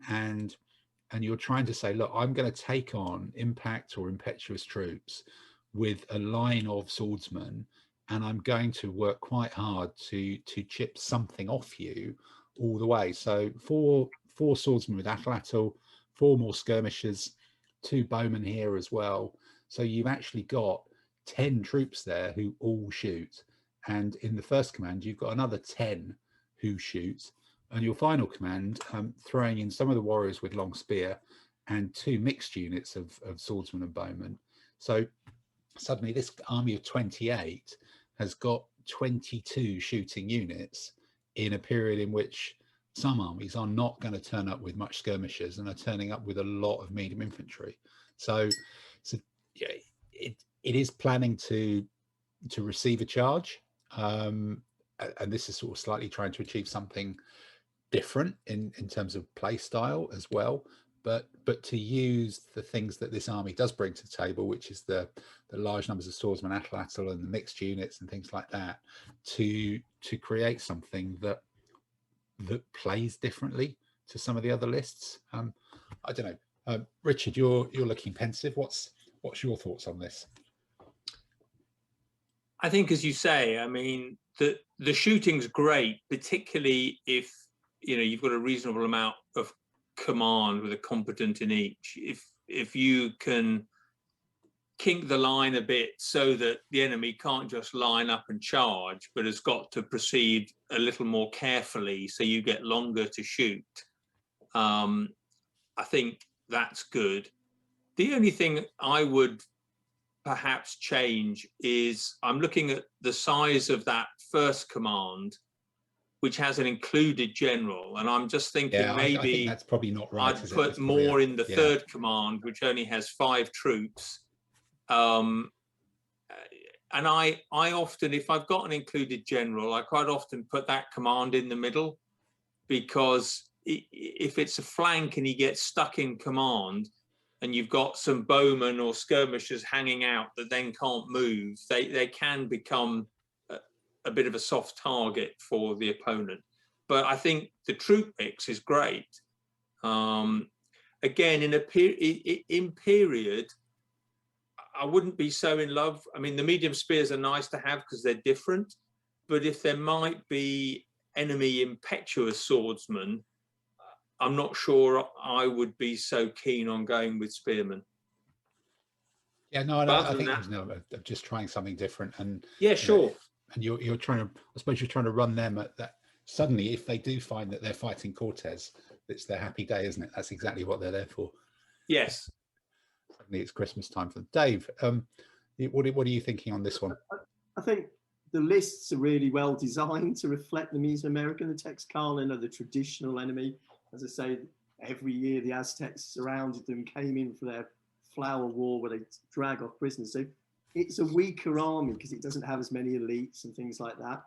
And you're trying to say, look, I'm going to take on impact or impetuous troops with a line of swordsmen, and I'm going to work quite hard to chip something off you all the way. So 4 swordsmen with atlatl, 4 more skirmishers, 2 bowmen here as well. So you've actually got 10 troops there who all shoot. And in the first command, you've got another 10 who shoot. And your final command, throwing in some of the warriors with long spear and 2 mixed units of swordsmen and bowmen. So suddenly this army of 28 has got 22 shooting units in a period in which some armies are not going to turn up with much skirmishers and are turning up with a lot of medium infantry. So yeah, it is planning to receive a charge, and this is sort of slightly trying to achieve something different in terms of play style as well, but to use the things that this army does bring to the table, which is the large numbers of swordsmen atlatl and the mixed units and things like that, to create something that plays differently to some of the other lists. I don't know, Richard, you're looking pensive. What's your thoughts on this? I think, as you say, I mean, the shooting's great, particularly if you've got a reasonable amount of command with a competent in each. If you can kink the line a bit so that the enemy can't just line up and charge, but has got to proceed a little more carefully, so you get longer to shoot. I think that's good. The only thing I would perhaps change is I'm looking at the size of that first command, which has an included general, and I'm just thinking maybe I think that's probably not right. I'd put more in the third command, which only has 5 troops. And I often, if I've got an included general, I quite often put that command in the middle, because if it's a flank and he gets stuck in command, and you've got some bowmen or skirmishers hanging out that then can't move, they can become a bit of a soft target for the opponent. But I think the troop mix is great. Again, in period, I wouldn't be so in love. I mean, the medium spears are nice to have because they're different, but if there might be enemy impetuous swordsmen, I'm not sure I would be so keen on going with spearmen. Yeah, no, I think of just trying something different. And yeah, sure. And you're trying to, I suppose you're trying to run them at that. Suddenly, if they do find that they're fighting Cortez, it's their happy day, isn't it? That's exactly what they're there for. Yes. Suddenly it's Christmas time for them. Dave, what are you thinking on this one? I think the lists are really well designed to reflect the Meso-American. The Texcallan are the traditional enemy. As I say, every year the Aztecs surrounded them, came in for their flower war where they drag off prisoners. So it's a weaker army because it doesn't have as many elites and things like that.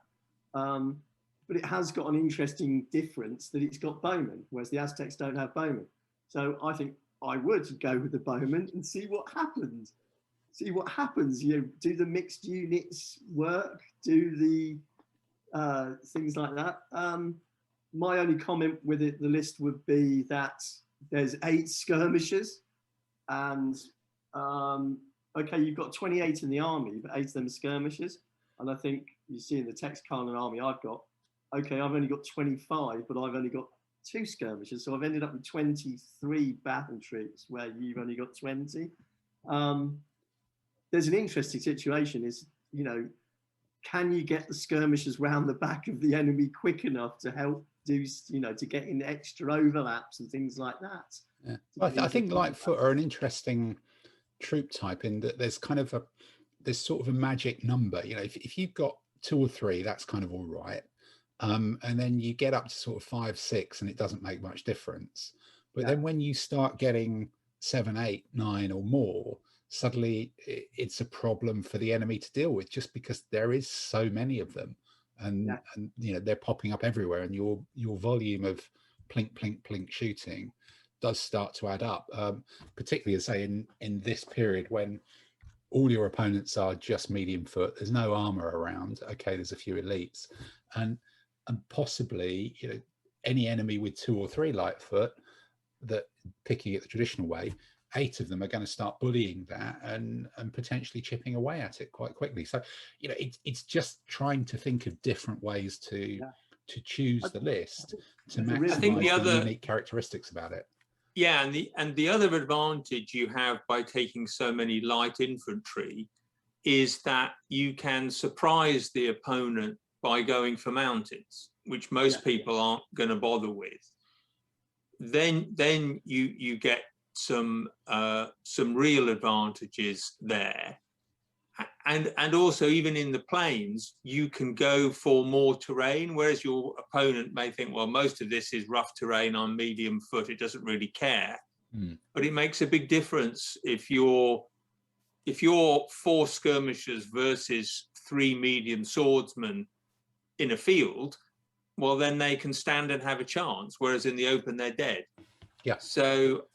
But it has got an interesting difference that it's got bowmen, whereas the Aztecs don't have bowmen. So I think I would go with the bowmen and see what happens. See what happens. You know, do the mixed units work? Do the things like that. My only comment with the list would be that there's 8 skirmishers, and okay, you've got 28 in the army, but 8 of them are skirmishers. And I think you see in the Texcallan army I've got, okay, I've only got 25, but I've only got 2 skirmishers, so I've ended up with 23 battle troops where you've only got 20. There's an interesting situation: is, you know, can you get the skirmishers round the back of the enemy quick enough to help do, you know, to get in extra overlaps and things like that? Yeah. Well, I think Lightfoot are an interesting troop type in that there's kind of there's sort of a magic number. You know, if you've got 2 or 3, that's kind of all right. And then you get up to sort of 5, 6, and it doesn't make much difference. But then when you start getting 7, 8, 9 or more, suddenly it's a problem for the enemy to deal with, just because there is so many of them, and you know, they're popping up everywhere, and your volume of plink plink plink shooting does start to add up, particularly as say in this period when all your opponents are just medium foot, there's no armor around. Okay, there's a few elites, and possibly, you know, any enemy with 2 or 3 Lightfoot, that picking it the traditional way, 8 of them are going to start bullying that and potentially chipping away at it quite quickly. So, you know, it's just trying to think of different ways to choose the list to maximize the unique characteristics about it. Yeah, and the other advantage you have by taking so many light infantry is that you can surprise the opponent by going for mountains, which most people aren't going to bother with. Then you get some real advantages there, and also even in the plains you can go for more terrain, whereas your opponent may think, well, most of this is rough terrain, I'm medium foot, it doesn't really care. But it makes a big difference if you're 4 skirmishers versus 3 medium swordsmen in a field. Well, then they can stand and have a chance, whereas in the open they're dead. Yeah. So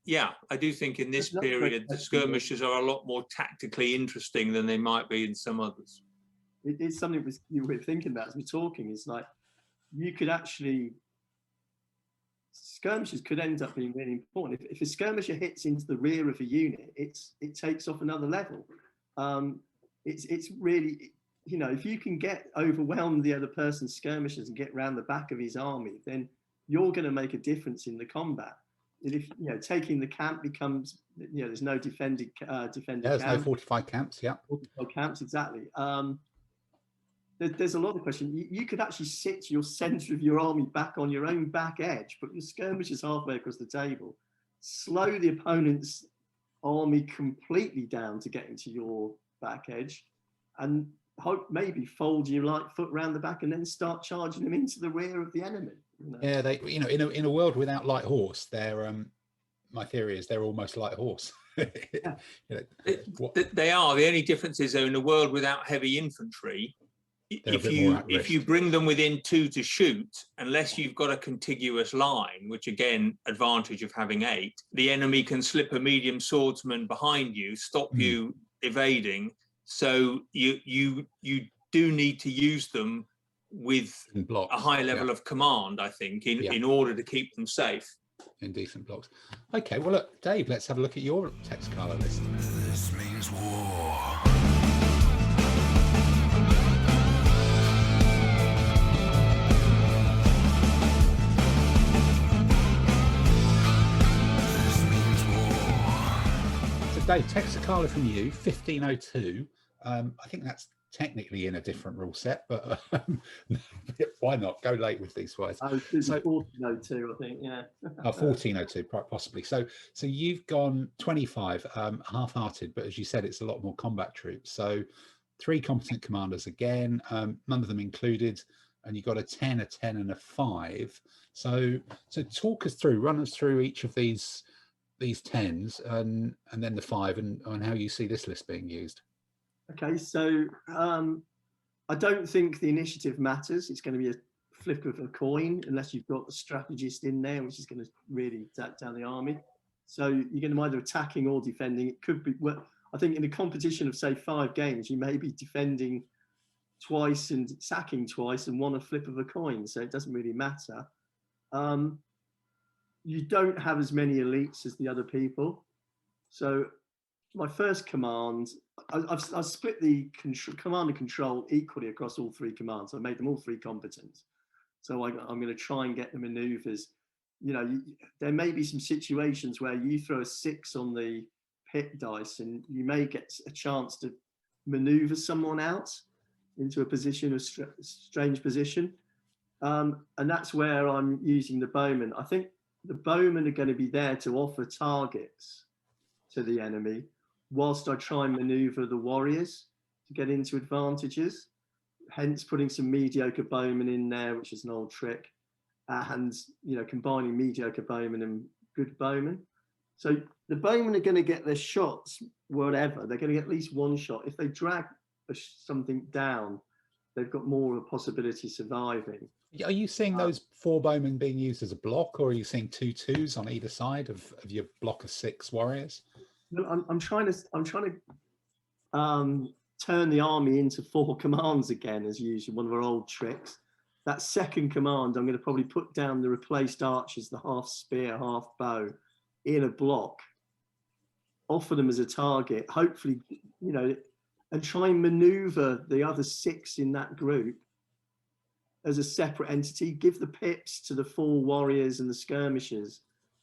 yeah, I do think in this period the skirmishers are a lot more tactically interesting than they might be in some others. It is something you were thinking about as we're talking. It's like you could actually, skirmishers could end up being really important. If a skirmisher hits into the rear of a unit, it takes off another level. It's really, you know, if you can overwhelm the other person's skirmishers and get around the back of his army, then you're going to make a difference in the combat. And if, you know, taking the camp becomes, you know, there's no defended there's no fortified camps. Fortified camps, exactly. There's a lot of questions. You could actually sit your center of your army back on your own back edge, put your skirmishers halfway across the table, slow the opponent's army completely down to get into your back edge, and hope maybe fold your Lightfoot round the back and then start charging them into the rear of the enemy. You know? Yeah, they, you know, in a world without light horse, they're my theory is they're almost light horse. You know, they are. The only difference is, in a world without heavy infantry, if you bring them within 2 to shoot, unless you've got a contiguous line, which again, advantage of having 8, the enemy can slip a medium swordsman behind you, stop you evading. So you do need to use them with a high level of command, I think, in order to keep them safe. In decent blocks. Okay, well, look, Dave, let's have a look at your Texcallan list. This means war. Dave, Texcallan from you, 1502. I think that's technically in a different rule set, but why not go late with these ones? Oh, so 1402, I think, yeah. 1402, possibly. So you've gone 25, half-hearted, but as you said, it's a lot more combat troops. So 3 competent commanders again, none of them included, and you've got a 10, a 10, and a 5. So talk us through, run us through each of these 10s and then the 5 and how you see this list being used. Okay, so I don't think the initiative matters. It's going to be a flip of a coin unless you've got a strategist in there, which is going to really take down the army. So you're going to either attacking or defending. It could be, well, I think in a competition of say 5 games, you may be defending twice and sacking twice and one a flip of a coin, so it doesn't really matter. You don't have as many elites as the other people. So my first command, I've split the command and control equally across all 3 commands. I made them all 3 competent. So I'm going to try and get the maneuvers. You know, there may be some situations where you throw a 6 on the pit dice and you may get a chance to maneuver someone out into a position, a strange position. And that's where I'm using the bowmen. I think the bowmen are going to be there to offer targets to the enemy, whilst I try and maneuver the warriors to get into advantages. Hence putting some mediocre bowmen in there, which is an old trick, and you know, combining mediocre bowmen and good bowmen. So the bowmen are going to get their shots, whatever. They're going to get at least 1 shot. If they drag something down, they've got more of a possibility of surviving. Are you seeing those 4 bowmen being used as a block, or are you seeing 2 2s on either side of your block of 6 warriors? No, I'm trying to turn the army into 4 commands again, as usual, one of our old tricks. That second command, I'm going to probably put down the replaced archers, the half spear, half bow, in a block, offer them as a target, hopefully, you know, and try and maneuver the other 6 in that group as a separate entity. Give the pips to the 4 warriors and the skirmishers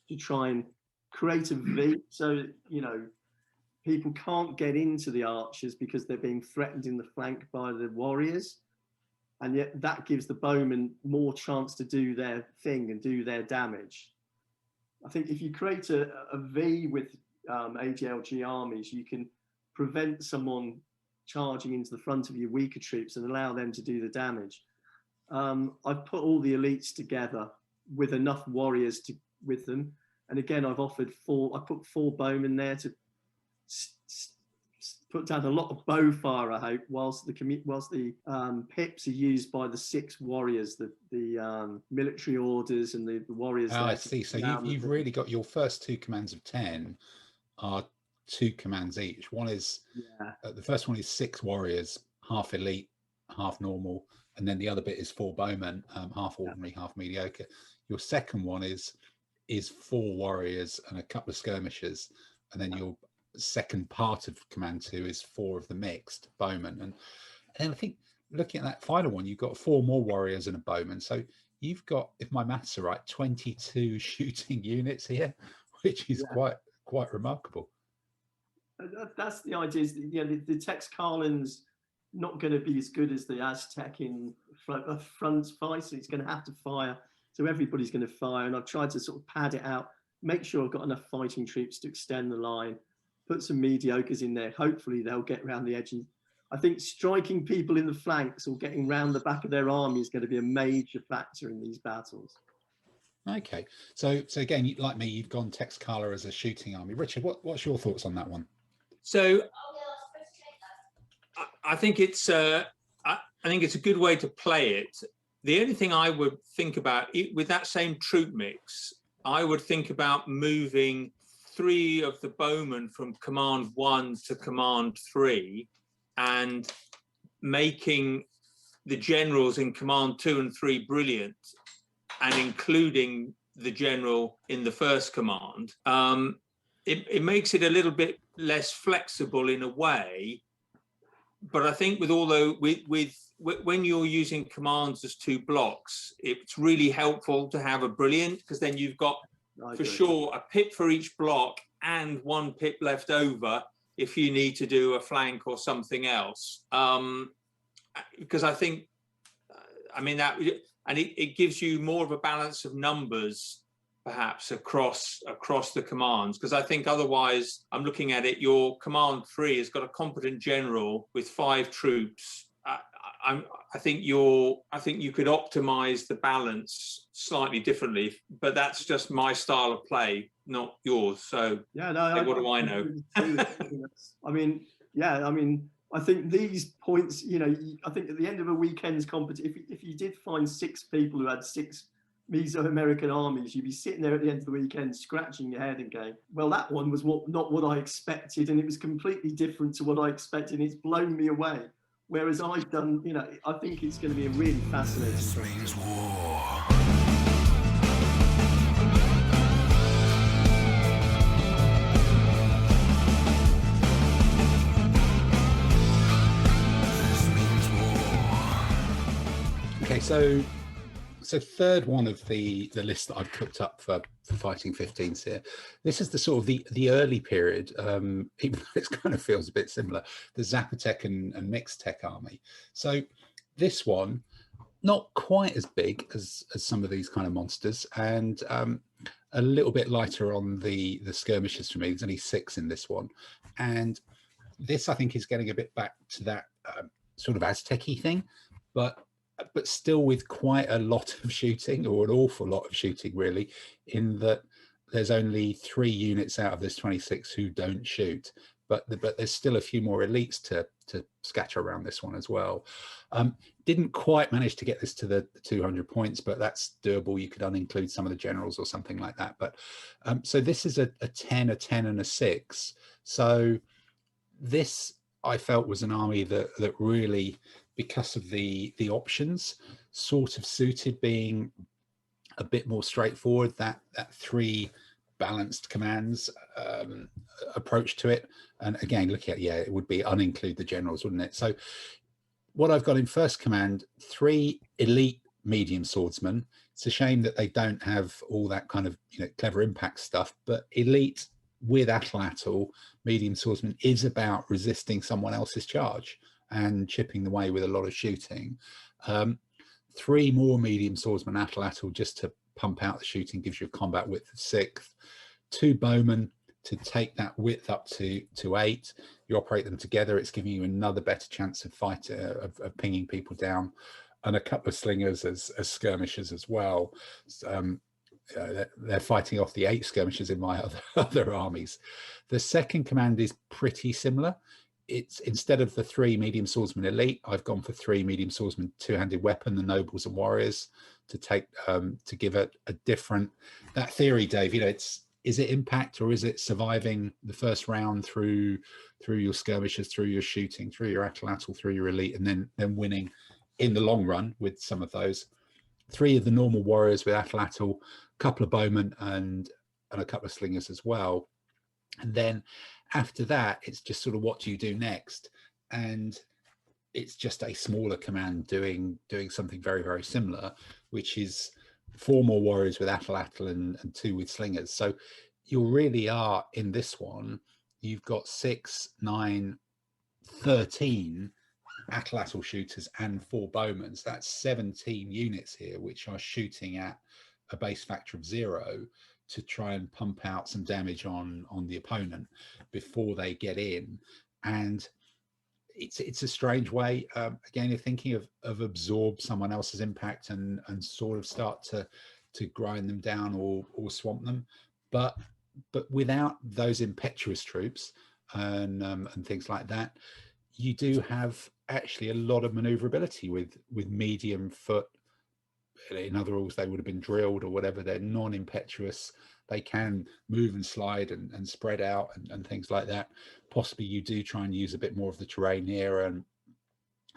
to try and create a V, so, you know, people can't get into the archers because they're being threatened in the flank by the warriors. And yet that gives the bowmen more chance to do their thing and do their damage. I think if you create a V with ADLG armies, you can prevent someone charging into the front of your weaker troops and allow them to do the damage. I've put all the elites together with enough warriors with them. And again, I've offered 4, I put 4 bowmen there to put down a lot of bow fire, I hope, whilst the pips are used by the 6 warriors, the military orders and the warriors. Oh, I see. So you've really got your first 2 commands of 10 are 2 commands each. One is, the first one is 6 warriors, half elite, half normal, and then the other bit is 4 bowmen, half ordinary, half mediocre. Your second one is 4 warriors and a couple of skirmishers, and then your second part of command 2 is 4 of the mixed bowmen. And then I think looking at that final one, you've got 4 more warriors and a bowman. So you've got, if my maths are right, 22 shooting units here, which is quite remarkable. That's the idea. Is that, you know, the Texcallans not going to be as good as the Aztec in front fight, so it's going to have to fire. So everybody's going to fire, and I've tried to sort of pad it out, make sure I've got enough fighting troops to extend the line, put some mediocres in there. Hopefully they'll get around the edge. And I think striking people in the flanks or getting round the back of their army is going to be a major factor in these battles. Okay, so again, like me, you've gone Texcala as a shooting army. Richard, what's your thoughts on that one? So I think it's a good way to play it. The only thing I would think about with that same troop mix, I would think about moving 3 of the bowmen from command 1 to command 3 and making the generals in command 2 and 3 brilliant, and including the general in the first command. It makes it a little bit less flexible in a way, but I think when you're using commands as 2 blocks, it's really helpful to have a brilliant, because then you've got for sure a pip for each block and 1 pip left over if you need to do a flank or something else. Because I think, I mean, that, and it gives you more of a balance of numbers perhaps across the commands, because I think otherwise, I'm looking at it, your command 3 has got a competent general with 5 troops. I think you could optimize the balance slightly differently, but that's just my style of play, not yours. So yeah, no, what do I know? I mean, I think these points, you know, I think at the end of a weekend's competition, if you did find 6 people who had 6 Meso-American armies, you'd be sitting there at the end of the weekend scratching your head and going, well, that one was not what I expected, and it was completely different to what I expected, and it's blown me away. Whereas I've done, you know, I think it's going to be a really fascinating. This means war. This means war. Okay, so third one of the list that I've cooked up for fighting 15s here. This is the sort of the early period, even though it kind of feels a bit similar, the Zapotec and Mixtec army. So this one, not quite as big as some of these kind of monsters, and a little bit lighter on the skirmishes for me. There's only 6 in this one, and this I think is getting a bit back to that sort of Aztec-y thing, but still with quite a lot of shooting, or an awful lot of shooting really, in that there's only 3 units out of this 26 who don't shoot, but there's still a few more elites to scatter around this one as well. Didn't quite manage to get this to the 200 points, but that's doable. You could uninclude some of the generals or something like that. But so this is a 10, a 10 and a 6. So this I felt was an army that really, because of the options, sort of suited being a bit more straightforward, that 3 balanced commands approach to it. And again, looking at, it would be uninclude the generals, wouldn't it? So what I've got in first command, 3 elite medium swordsmen. It's a shame that they don't have all that kind of, you know, clever impact stuff, but elite with atlatl medium swordsman is about resisting someone else's charge and chipping the way with a lot of shooting. 3 more medium swordsman atlatl just to pump out the shooting, gives you a combat width of 6. 2 bowmen to take that width up to 8. You operate them together, it's giving you another better chance of of pinging people down, and a couple of slingers as skirmishers as well. They're fighting off the 8 skirmishers in my other armies. The second command is pretty similar. It's, instead of the 3 medium swordsman elite, I've gone for 3 medium swordsman 2-handed weapon, the nobles and warriors, to take to give it a different, that theory, Dave, you know, is it impact, or is it surviving the first round through your skirmishers, through your shooting, through your atlatl, through your elite, and then winning in the long run with some of those. 3 of the normal warriors with atlatl, a couple of bowmen and a couple of slingers as well. And then after that, it's just sort of, what do you do next? And it's just a smaller command doing something very, very similar, which is 4 more warriors with atlatl and 2 with slingers. So you really are, in this one, you've got 6, 9, 13 atlatl shooters and 4 bowmen. That's 17 units here, which are shooting at a base factor of 0 to try and pump out some damage on the opponent before they get in. And it's a strange way, again, you're thinking of absorb someone else's impact and sort of start to grind them down or swamp them, but without those impetuous troops and things like that, you do have actually a lot of maneuverability with medium foot. In other rules, they would have been drilled or whatever. They're non-impetuous. They can move and slide and spread out and things like that. Possibly you do try and use a bit more of the terrain here and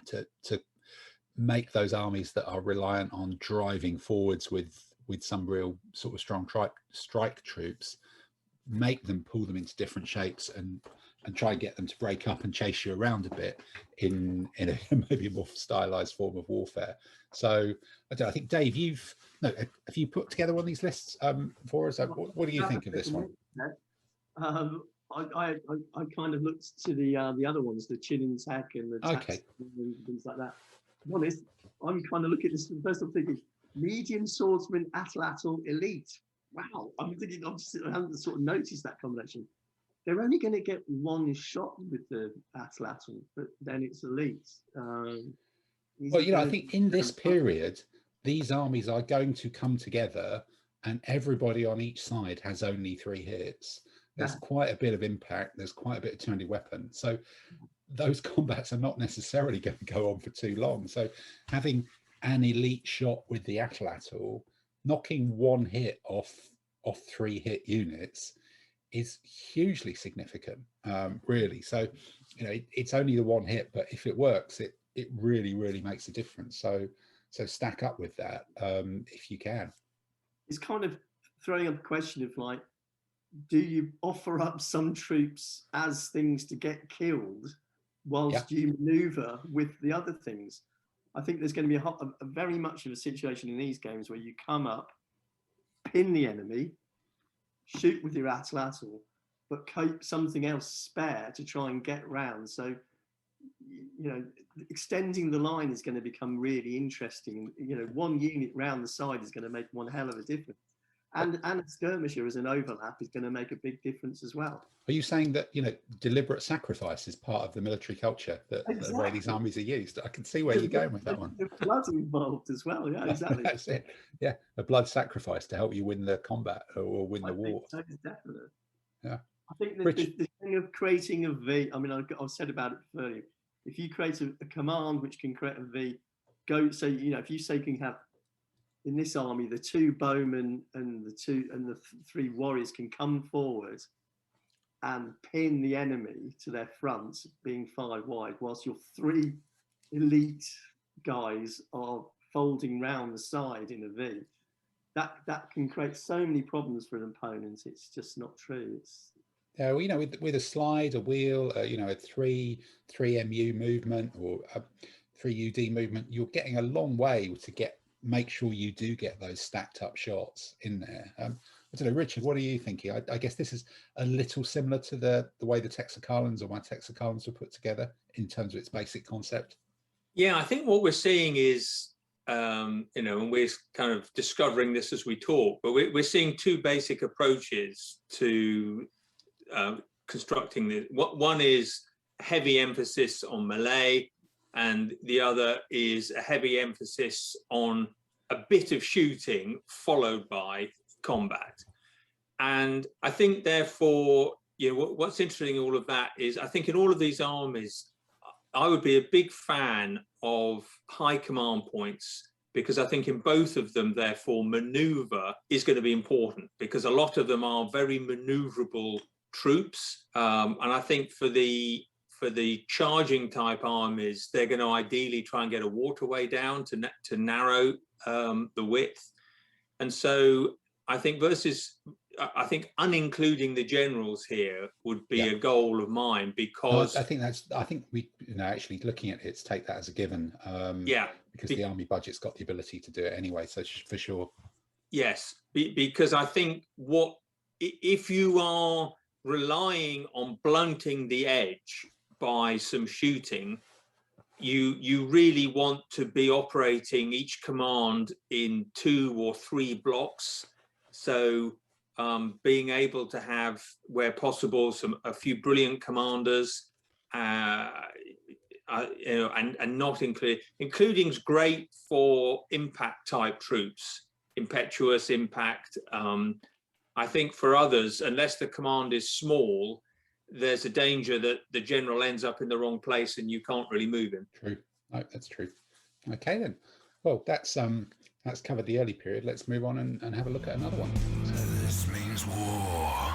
to make those armies that are reliant on driving forwards with some real sort of strong strike troops, make them, pull them into different shapes and try and get them to break up and chase you around a bit in a maybe a more stylized form of warfare. So I think, Dave, have you put together one of these lists for us? What do you think of this one? I kind of looked to the other ones, the Chinantec and the Texcallans and things like that. To be honest, I'm kind of looking at this first. I'm thinking medium swordsman atlatl elite. Wow, I'm thinking I haven't sort of noticed that combination. They're only going to get 1 shot with the atlatl, but then it's elite. Well, you know, I think in this period, these armies are going to come together, and everybody on each side has only 3 hits. There's quite a bit of impact. There's quite a bit of 2-handed weapon. So those combats are not necessarily going to go on for too long. So having an elite shot with the atlatl, knocking 1 hit off 3 hit units is hugely significant, really. So, you know, it's only the 1 hit, but if it works, it really, really makes a difference. So stack up with that if you can. It's kind of throwing up a question of like, do you offer up some troops as things to get killed whilst you maneuver with the other things? I think there's going to be a very much of a situation in these games where you come up, pin the enemy, shoot with your atlatl, but keep something else spare to try and get round. So, you know, extending the line is going to become really interesting. You know, one unit round the side is going to make one hell of a difference. And a skirmisher as an overlap is going to make a big difference as well. Are you saying that, you know, deliberate sacrifice is part of the military culture, that Exactly. the way these armies are used? I can see where you're going with that one. The blood involved as well. Yeah, exactly. That's it. Yeah, a blood sacrifice to help you win the combat or win the war. So definitely. Yeah. I think the thing of creating a V, I mean, I've said about it earlier. If you create a command which can create a V, so, you know, if you say you can have, in this army, the 2 bowmen and the 3 warriors can come forward and pin the enemy to their front, being 5 wide, whilst your 3 elite guys are folding round the side in a V. That can create so many problems for an opponent. It's just not true. It's, well, you know, with a slide, a wheel, you know, a 3 MU movement or a 3 UD movement, you're getting a long way to make sure you do get those stacked up shots in there. I don't know, Richard, what are you thinking? I guess this is a little similar to the way the Texcallans or my Texcallans were put together in terms of its basic concept. Yeah, I think what we're seeing is, you know, and we're kind of discovering this as we talk, but we're seeing 2 basic approaches to constructing this. One is heavy emphasis on melee, and the other is a heavy emphasis on a bit of shooting followed by combat. And I think, therefore, you know, what's interesting in all of that is, I think in all of these armies, I would be a big fan of high command points, because I think in both of them, therefore, maneuver is going to be important, because a lot of them are very maneuverable troops. And I think for the charging type armies, they're going to ideally try and get a waterway down to narrow the width. And so I think unincluding the generals here would be a goal of mine, because I think we, you know, actually looking at it, take that as a given. Because the army budget's got the ability to do it anyway, so for sure. Yes, because I think if you are relying on blunting the edge by some shooting, you really want to be operating each command in 2 or 3 blocks. So being able to have, where possible, a few brilliant commanders, you know, and not including is great for impact type troops, impetuous impact. I think for others, unless the command is small, there's a danger that the general ends up in the wrong place and you can't really move him. True. No, that's true. Okay then. Well, that's covered the early period. Let's move on and have a look at another one. This means war.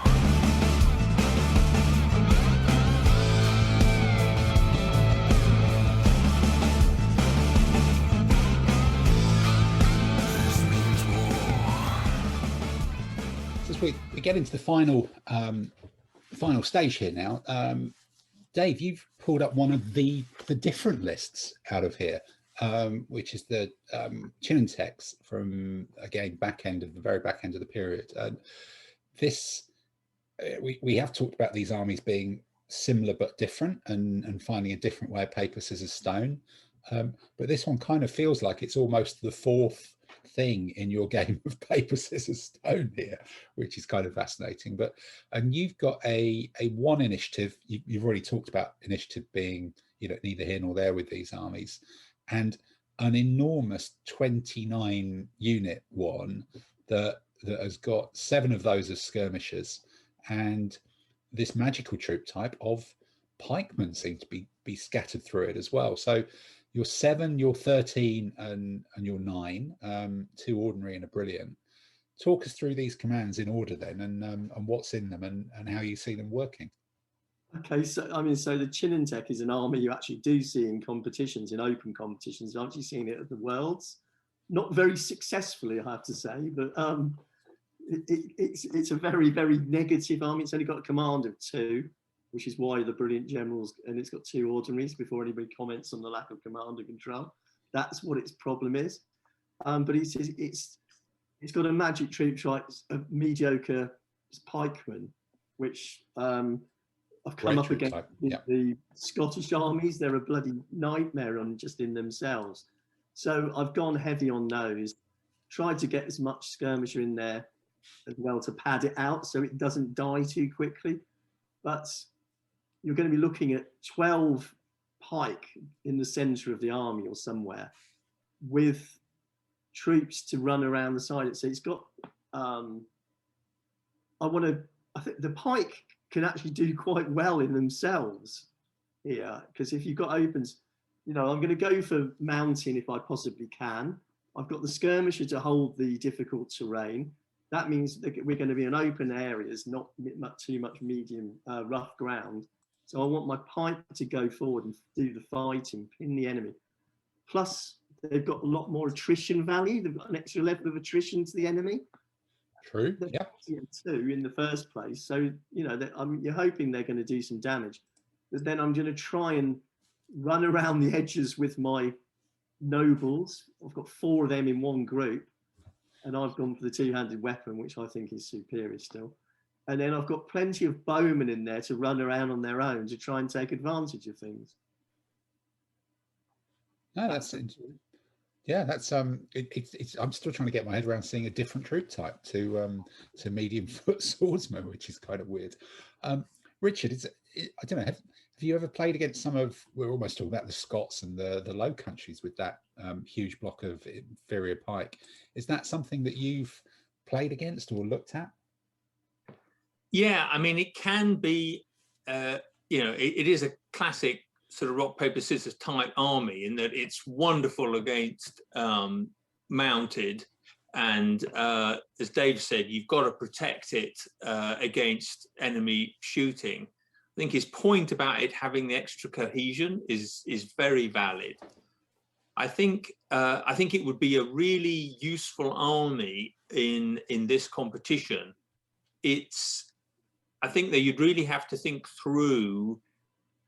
As we get into the final stage here now, Dave, you've pulled up one of the different lists out of here, which is the Chinantecs from, again, the very back end of the period. This we have talked about these armies being similar but different, and finding a different way of paper, scissors, stone. But this one kind of feels like it's almost the 4th thing in your game of paper, scissors, stone here, which is kind of fascinating. And you've got a 1 initiative. You've already talked about initiative being, you know, neither here nor there with these armies, and an enormous 29 unit one that has got 7 of those as skirmishers, and this magical troop type of pikemen seem to be scattered through it as well. So your 7, your 13, and your 9, 2 ordinary and a brilliant. Talk us through these commands in order then, and what's in them, and how you see them working. Okay, so I mean, so the Chinantec is an army you actually do see in competitions, in open competitions. I've actually seen it at the Worlds, not very successfully, I have to say, but it's a very, very negative army. It's only got a command of 2, which is why the brilliant generals, and it's got 2 ordinaries before anybody comments on the lack of command and control. That's what its problem is. But it's got a magic troop type of mediocre pikemen, which I've come up against the Scottish armies. They're a bloody nightmare on just in themselves. So I've gone heavy on those, tried to get as much skirmisher in there as well to pad it out so it doesn't die too quickly. But you're going to be looking at 12 pike in the center of the army or somewhere with troops to run around the side. So it's got, I think the pike can actually do quite well in themselves here, because if you've got opens, you know, I'm going to go for mountain if I possibly can. I've got the skirmisher to hold the difficult terrain. That means that we're going to be in open areas, not too much medium rough ground. So I want my pike to go forward and do the fighting, pin the enemy. Plus, they've got a lot more attrition value. They've got an extra level of attrition to the enemy. True. Yeah. 2 in the first place. So, you know, you're hoping they're going to do some damage. But then I'm going to try and run around the edges with my nobles. I've got 4 of them in one group. And I've gone for the 2-handed weapon, which I think is superior still. And then I've got plenty of bowmen in there to run around on their own to try and take advantage of things. No, that's it's I'm still trying to get my head around seeing a different troop type to medium foot swordsman, which is kind of weird. Richard, I don't know, have you ever played against some of, we're almost talking about the Scots and the Low Countries with that huge block of inferior pike? Is that something that you've played against or looked at? Yeah, I mean, it can be, you know, it is a classic sort of rock, paper, scissors type army in that it's wonderful against mounted. And as Dave said, you've got to protect it against enemy shooting. I think his point about it having the extra cohesion is very valid. I think it would be a really useful army in this competition. I think that you'd really have to think through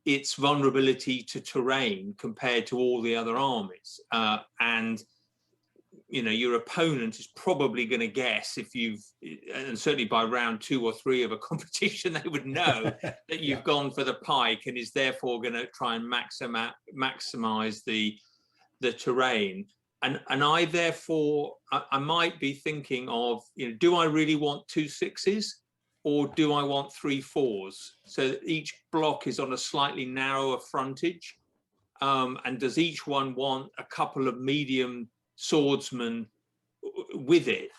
its vulnerability to terrain compared to all the other armies. And, you know, your opponent is probably going to guess if and certainly by round 2 or 3 of a competition, they would know that you've gone for the pike and is therefore going to try and maximize the terrain. And I therefore, I might be thinking of, you know, do I really want 2 6s? Or do I want 3 4s? So that each block is on a slightly narrower frontage. And does each one want a couple of medium swordsmen with it?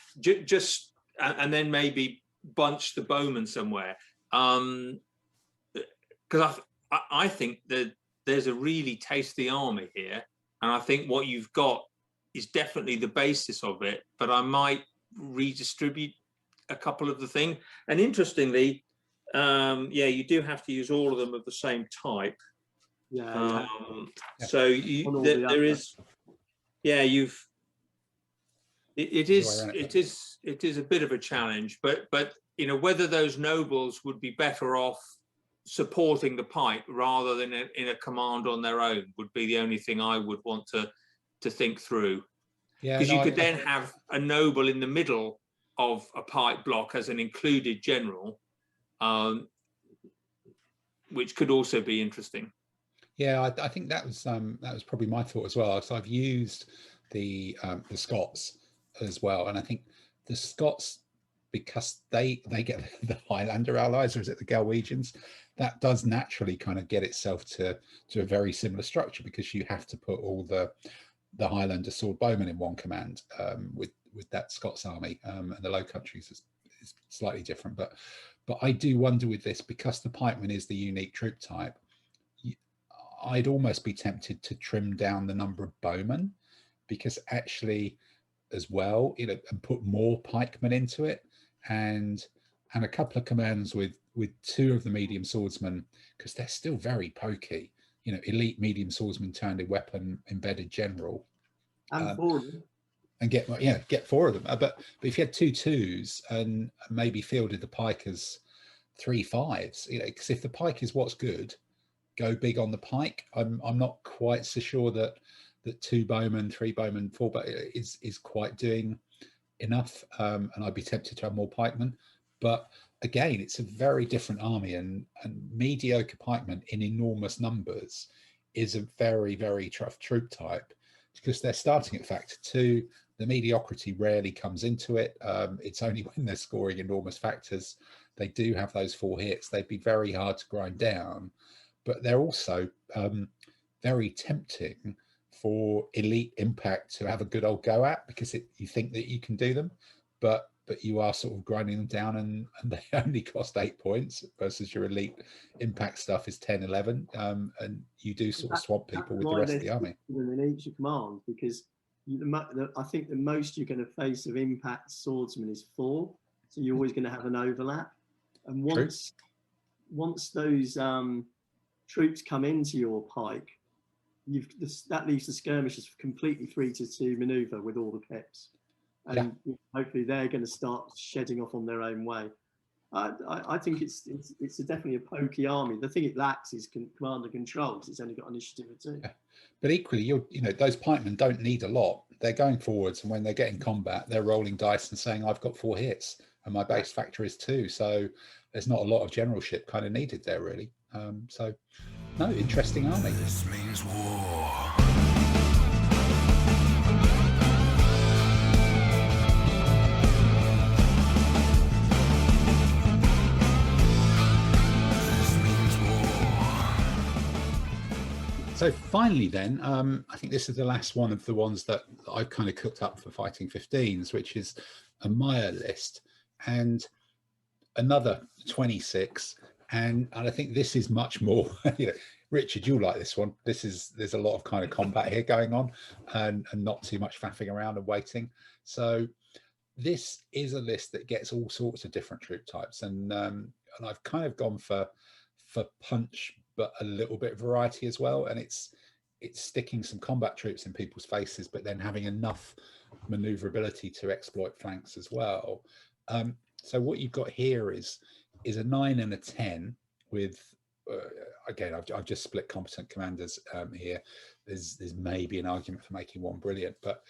And then maybe bunch the bowmen somewhere. Because I think that there's a really tasty army here. And I think what you've got is definitely the basis of it. But I might redistribute a couple of the thing. And interestingly, you do have to use all of them of the same type. So there is, it is a bit of a challenge, but you know, whether those nobles would be better off supporting the pike rather than in a command on their own would be the only thing I would want to think through. Because you could then have a noble in the middle of a pike block as an included general, which could also be interesting. Yeah, I think that was probably my thought as well. So I've used the Scots as well, and I think the Scots, because they get the Highlander allies, or is it the Galwegians, that does naturally kind of get itself to a very similar structure, because you have to put all the Highlander sword bowmen in one command with that Scots army, and the Low Countries is slightly different. But I do wonder with this, because the pikeman is the unique troop type, I'd almost be tempted to trim down the number of bowmen, because actually as well, you know, and put more pikemen into it, and a couple of commands with with 2 of the medium swordsmen, because they're still very pokey, you know, elite medium swordsman, turned weapon, embedded general, And 4 of them. and get 4 of them. But if you had 2 2s and maybe fielded the pike as 3 5s, you know, because if the pike is what's good, go big on the pike. I'm not quite so sure that 2 bowmen, 3 bowmen, 4 bowmen is quite doing enough, and I'd be tempted to have more pikemen. But again, it's a very different army, and mediocre pikemen in enormous numbers is a very, very tough troop type, because they're starting at factor 2. The mediocrity rarely comes into it. It's only when they're scoring enormous factors. They do have those 4 hits. They'd be very hard to grind down, but they're also very tempting for elite impact to have a good old go at, because you think that you can do them, but you are sort of grinding them down, and they only cost 8 points versus your elite impact stuff is 10, 11, and you do sort of swamp people with the rest of the army. In each command, because I think the most you're going to face of impact swordsman is 4, so you're always going to have an overlap, and once those troops come into your pike, that leaves the skirmishers completely free to maneuver with all the pips, and hopefully they're going to start shedding off on their own way. I think it's definitely a pokey army. The thing it lacks is command and control, because it's only got initiative of 2. Yeah. But equally, you know, those pikemen don't need a lot. They're going forwards, and when they get in combat, they're rolling dice and saying, "I've got 4 hits, and my base factor is 2." So there's not a lot of generalship kind of needed there, really. So, no, interesting army. This means war. So finally then, I think this is the last one of the ones that I've kind of cooked up for Fighting 15s, which is a Maya list, and another 26. And I think this is much more, you know, Richard, you'll like this one. There's a lot of kind of combat here going on, and not too much faffing around and waiting. So this is a list that gets all sorts of different troop types, and I've kind of gone for punch, but a little bit of variety as well. And it's sticking some combat troops in people's faces, but then having enough maneuverability to exploit flanks as well. So what you've got here is a 9 and a 10 with again, I've just split competent commanders here. There's maybe an argument for making one brilliant, but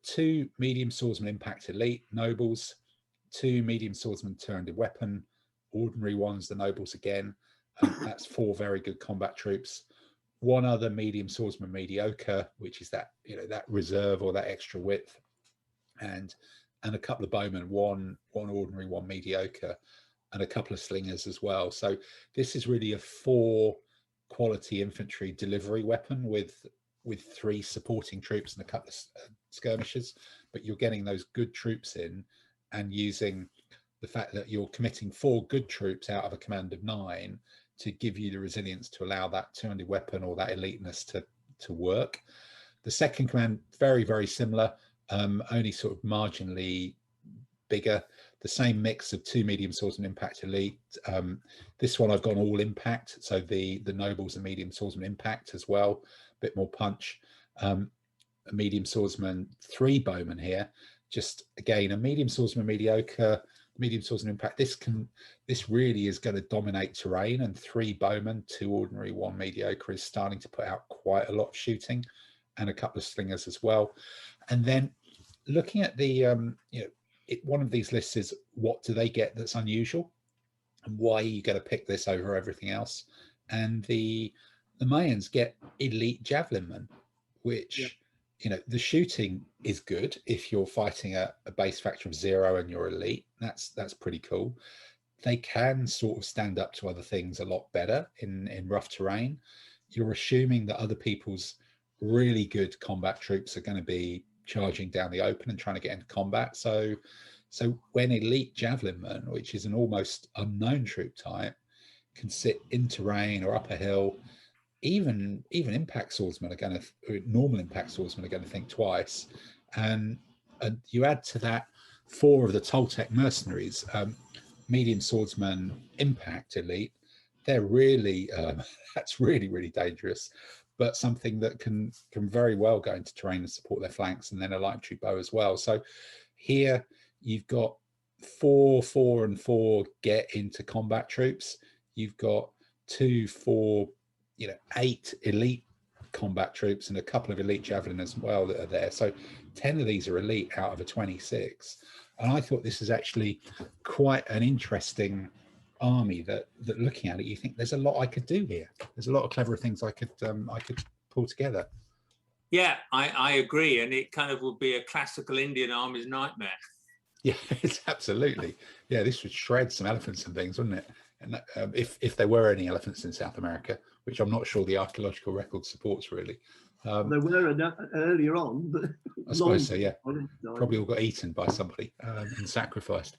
2 medium swordsman impact elite nobles, 2 medium swordsman turned weapon, ordinary ones, the nobles again. That's 4 very good combat troops. 1 other medium swordsman mediocre, which is that, you know, that reserve or that extra width, and a couple of bowmen, one ordinary, 1 mediocre, and a couple of slingers as well. So this is really a 4 quality infantry delivery weapon with 3 supporting troops and a couple of skirmishers, but you're getting those good troops in, and using the fact that you're committing 4 good troops out of a command of 9 to give you the resilience to allow that 200 weapon or that eliteness to work. The second command, very, very similar, only sort of marginally bigger. The same mix of 2 medium swordsman impact elite. This one I've gone all impact, so the nobles are medium swordsman impact as well, a bit more punch. A medium swordsman, 3 bowmen here, just again a medium swordsman mediocre, medium swordsman impact. This really is going to dominate terrain, and 3 bowmen, 2 ordinary, 1 mediocre is starting to put out quite a lot of shooting, and a couple of slingers as well. And then looking at the you know, one of these lists is, what do they get that's unusual, and why are you going to pick this over everything else? And the Mayans get elite javelinmen, which you know, the shooting is good if you're fighting a base factor of 0 and you're elite. That's pretty cool. They can sort of stand up to other things a lot better in rough terrain. You're assuming that other people's really good combat troops are going to be charging down the open and trying to get into combat. So when elite javelinmen, which is an almost unknown troop type, can sit in terrain or up a hill, even impact swordsmen are going to, normal impact swordsmen are going to think twice. And you add to that 4 of the Toltec mercenaries. medium swordsman impact elite, they're really that's really dangerous, but something that can very well go into terrain and support their flanks, and then a light infantry bow as well. So here you've got 4, 4, and 4 get into combat troops. You've got 2, 4, 8 elite combat troops and a couple of elite javelin as well that are there. So 10 of these are elite out of a 26. And I thought this is actually quite an interesting army that looking at it, you think there's a lot I could do here. There's a lot of clever things I could pull together. Yeah, I agree. And it kind of would be a classical Indian army's nightmare. Yeah, it's absolutely. Yeah, this would shred some elephants and things, wouldn't it? And if there were any elephants in South America, which I'm not sure the archaeological record supports really. There were earlier on, but I suppose so, yeah. Probably all got eaten by somebody and sacrificed.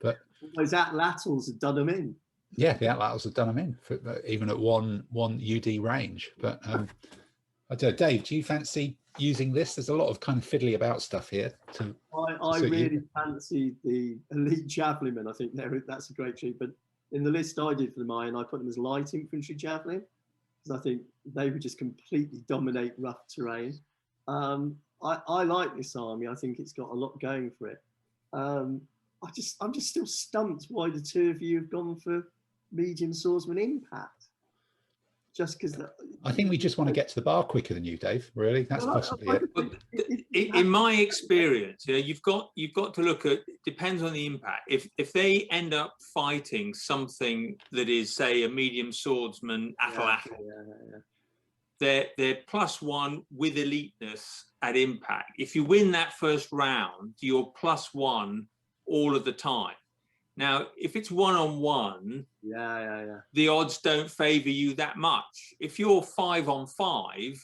But those atlatls had done them in. Yeah, the atlatls had done them in, for, even at one UD range. But I don't know, Dave, do you fancy using this? There's a lot of kind of fiddly about stuff here. I really fancy the elite javelinmen. I think that's a great treat. But in the list I did for the Mayan, I put them as light infantry javelin, because I think they would just completely dominate rough terrain. I like this army. I think it's got a lot going for it. I'm just still stumped why the two of you have gone for medium swordsman impact. Just because I think we just want to get to the bar quicker than you, Dave. Really, that's possibly it. In my experience, you've got to look at. Depends on the impact. If they end up fighting something that is, say, a medium swordsman atlatl, they're +1 with eliteness at impact. If you win that first round, you're +1 all of the time. Now, if it's 1-on-1, the odds don't favour you that much. If you're 5-on-5,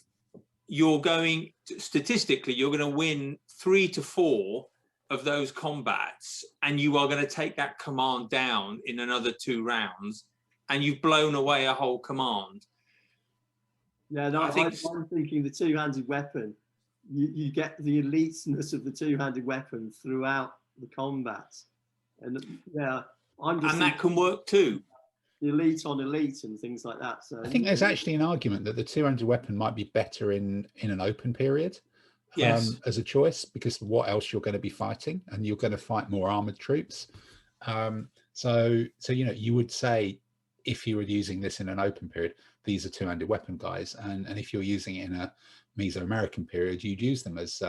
you're going statistically, you're going to win 3 to 4 of those combats, and you are going to take that command down in another 2 rounds, and you've blown away a whole command. Yeah, no, I'm thinking the two-handed weapon. You get the eliteness of the two-handed weapon throughout the combat. And yeah, and that can work too. Elite on elite and things like that. So I think there's actually an argument that the two-handed weapon might be better in an open period, as a choice, because what else you're going to be fighting, and you're going to fight more armored troops. So you would say, if you were using this in an open period, these are two-handed weapon guys, and if you're using it in a Meso-American period, you'd use them as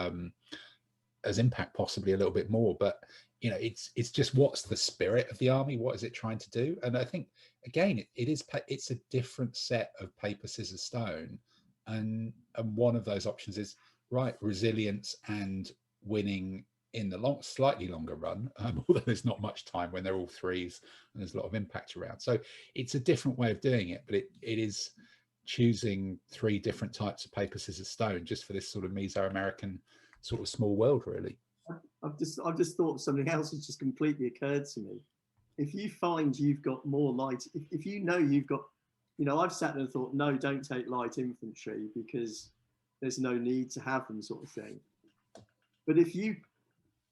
impact, possibly a little bit more. But it's just, what's the spirit of the army? What is it trying to do? And I think, again, it's a different set of paper, scissors, stone, and one of those options is resilience and winning in the slightly longer run, although there's not much time when they're all 3s and there's a lot of impact around. So it's a different way of doing it, but it is choosing 3 different types of paper, scissors, stone just for this sort of Meso-American sort of small world, really. I've just thought of something else that's just completely occurred to me. If you find you've got more light, if you know you've got, I've sat there and thought, no, don't take light infantry because there's no need to have them, sort of thing. But if you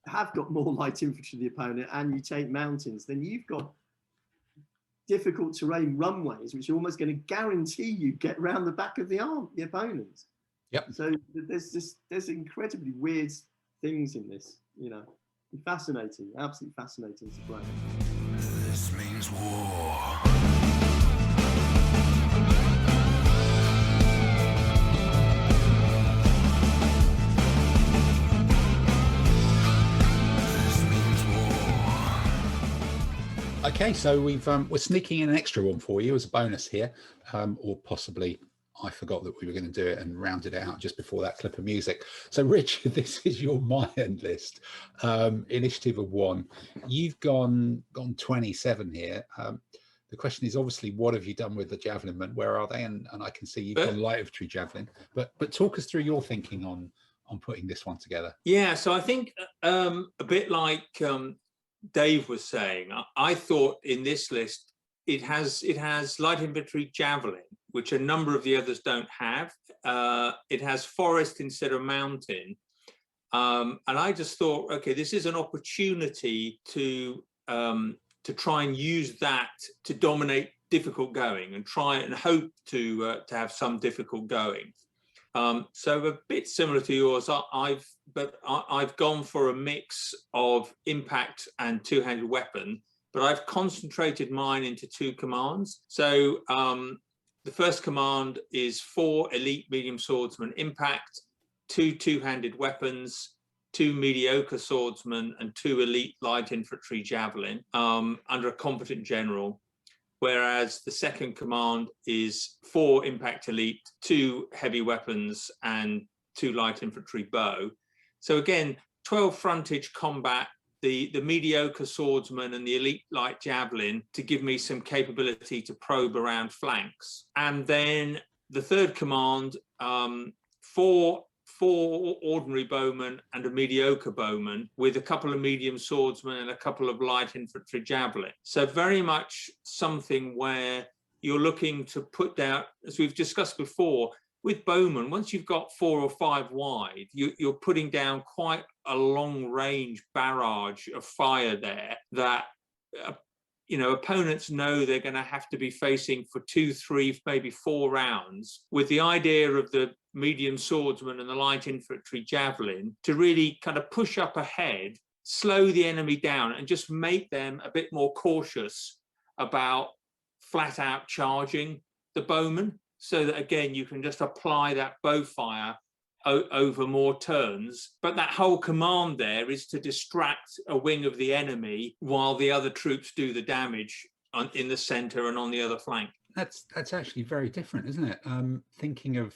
have got more light infantry than the opponent and you take mountains, then you've got difficult terrain runways, which are almost going to guarantee you get round the back of the opponent. Yep. So there's incredibly weird things in this, fascinating, absolutely fascinating to play. This means war. Okay, so we're sneaking in an extra one for you as a bonus here, or possibly I forgot that we were going to do it and rounded it out just before that clip of music. So Richard, this is your Mayan list, initiative of 1. You've gone 27 here. The question is obviously, what have you done with the javelin men? Where are they? And I can see you've gone light infantry javelin, but talk us through your thinking on putting this one together. Yeah, so I think a bit like Dave was saying, I thought in this list it has light infantry javelin, which a number of the others don't have. It has forest instead of mountain, and I just thought, okay, this is an opportunity to try and use that to dominate difficult going and try and hope to have some difficult going. So a bit similar to yours, I've gone for a mix of impact and two-handed weapon, but I've concentrated mine into 2 commands. So the first command is 4 elite medium swordsmen impact, 2 two-handed weapons, 2 mediocre swordsmen, and 2 elite light infantry javelin under a competent general. Whereas the second command is 4 impact elite, 2 heavy weapons, and 2 light infantry bow. So again, 12 frontage combat, the mediocre swordsman and the elite light javelin to give me some capability to probe around flanks. And then the third command, 4 ordinary bowmen and a mediocre bowman with a couple of medium swordsmen and a couple of light infantry javelin. So very much something where you're looking to put down, as we've discussed before, with bowmen, once you've got 4 or 5 wide, you're putting down quite a long range barrage of fire there that opponents know they're going to have to be facing for 2, 3, maybe 4 rounds, with the idea of the medium swordsman and the light infantry javelin to really kind of push up ahead, slow the enemy down, and just make them a bit more cautious about flat out charging the bowman, so that again you can just apply that bow fire over more turns. But that whole command there is to distract a wing of the enemy while the other troops do the damage in the center and on the other flank. That's actually very different, isn't it? Thinking of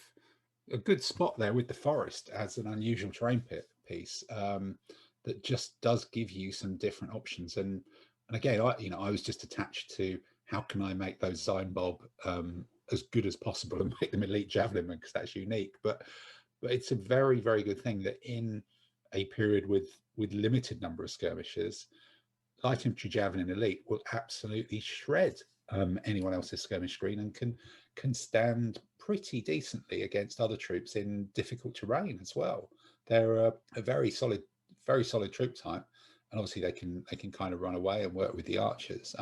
a good spot there with the forest as an unusual terrain piece that just does give you some different options. And again, I was just attached to how can I make those Zion-Bob as good as possible and make them elite javelin, because that's unique. But it's a very, very good thing that in a period with limited number of skirmishers, light infantry javelin elite will absolutely shred anyone else's skirmish screen and can stand pretty decently against other troops in difficult terrain as well. They're a very solid troop type, and obviously they can kind of run away and work with the archers.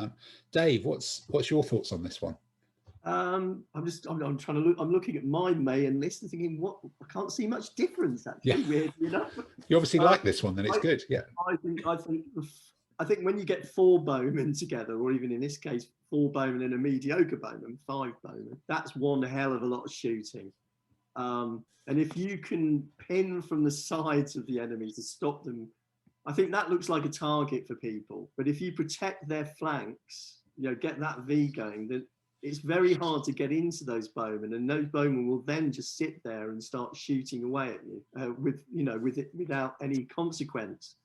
Dave, what's your thoughts on this one? I'm trying to look. I'm looking at my Mayan list and thinking, what? I can't see much difference actually. Yeah. Weirdly enough. You obviously like this one, then it's good. Yeah. I think when you get 4 bowmen together, or even in this case 4 bowmen and a mediocre bowman, 5 bowmen, that's one hell of a lot of shooting. And if you can pin from the sides of the enemy to stop them, I think that looks like a target for people. But if you protect their flanks, get that V going, then it's very hard to get into those bowmen, and those bowmen will then just sit there and start shooting away at you without any consequence,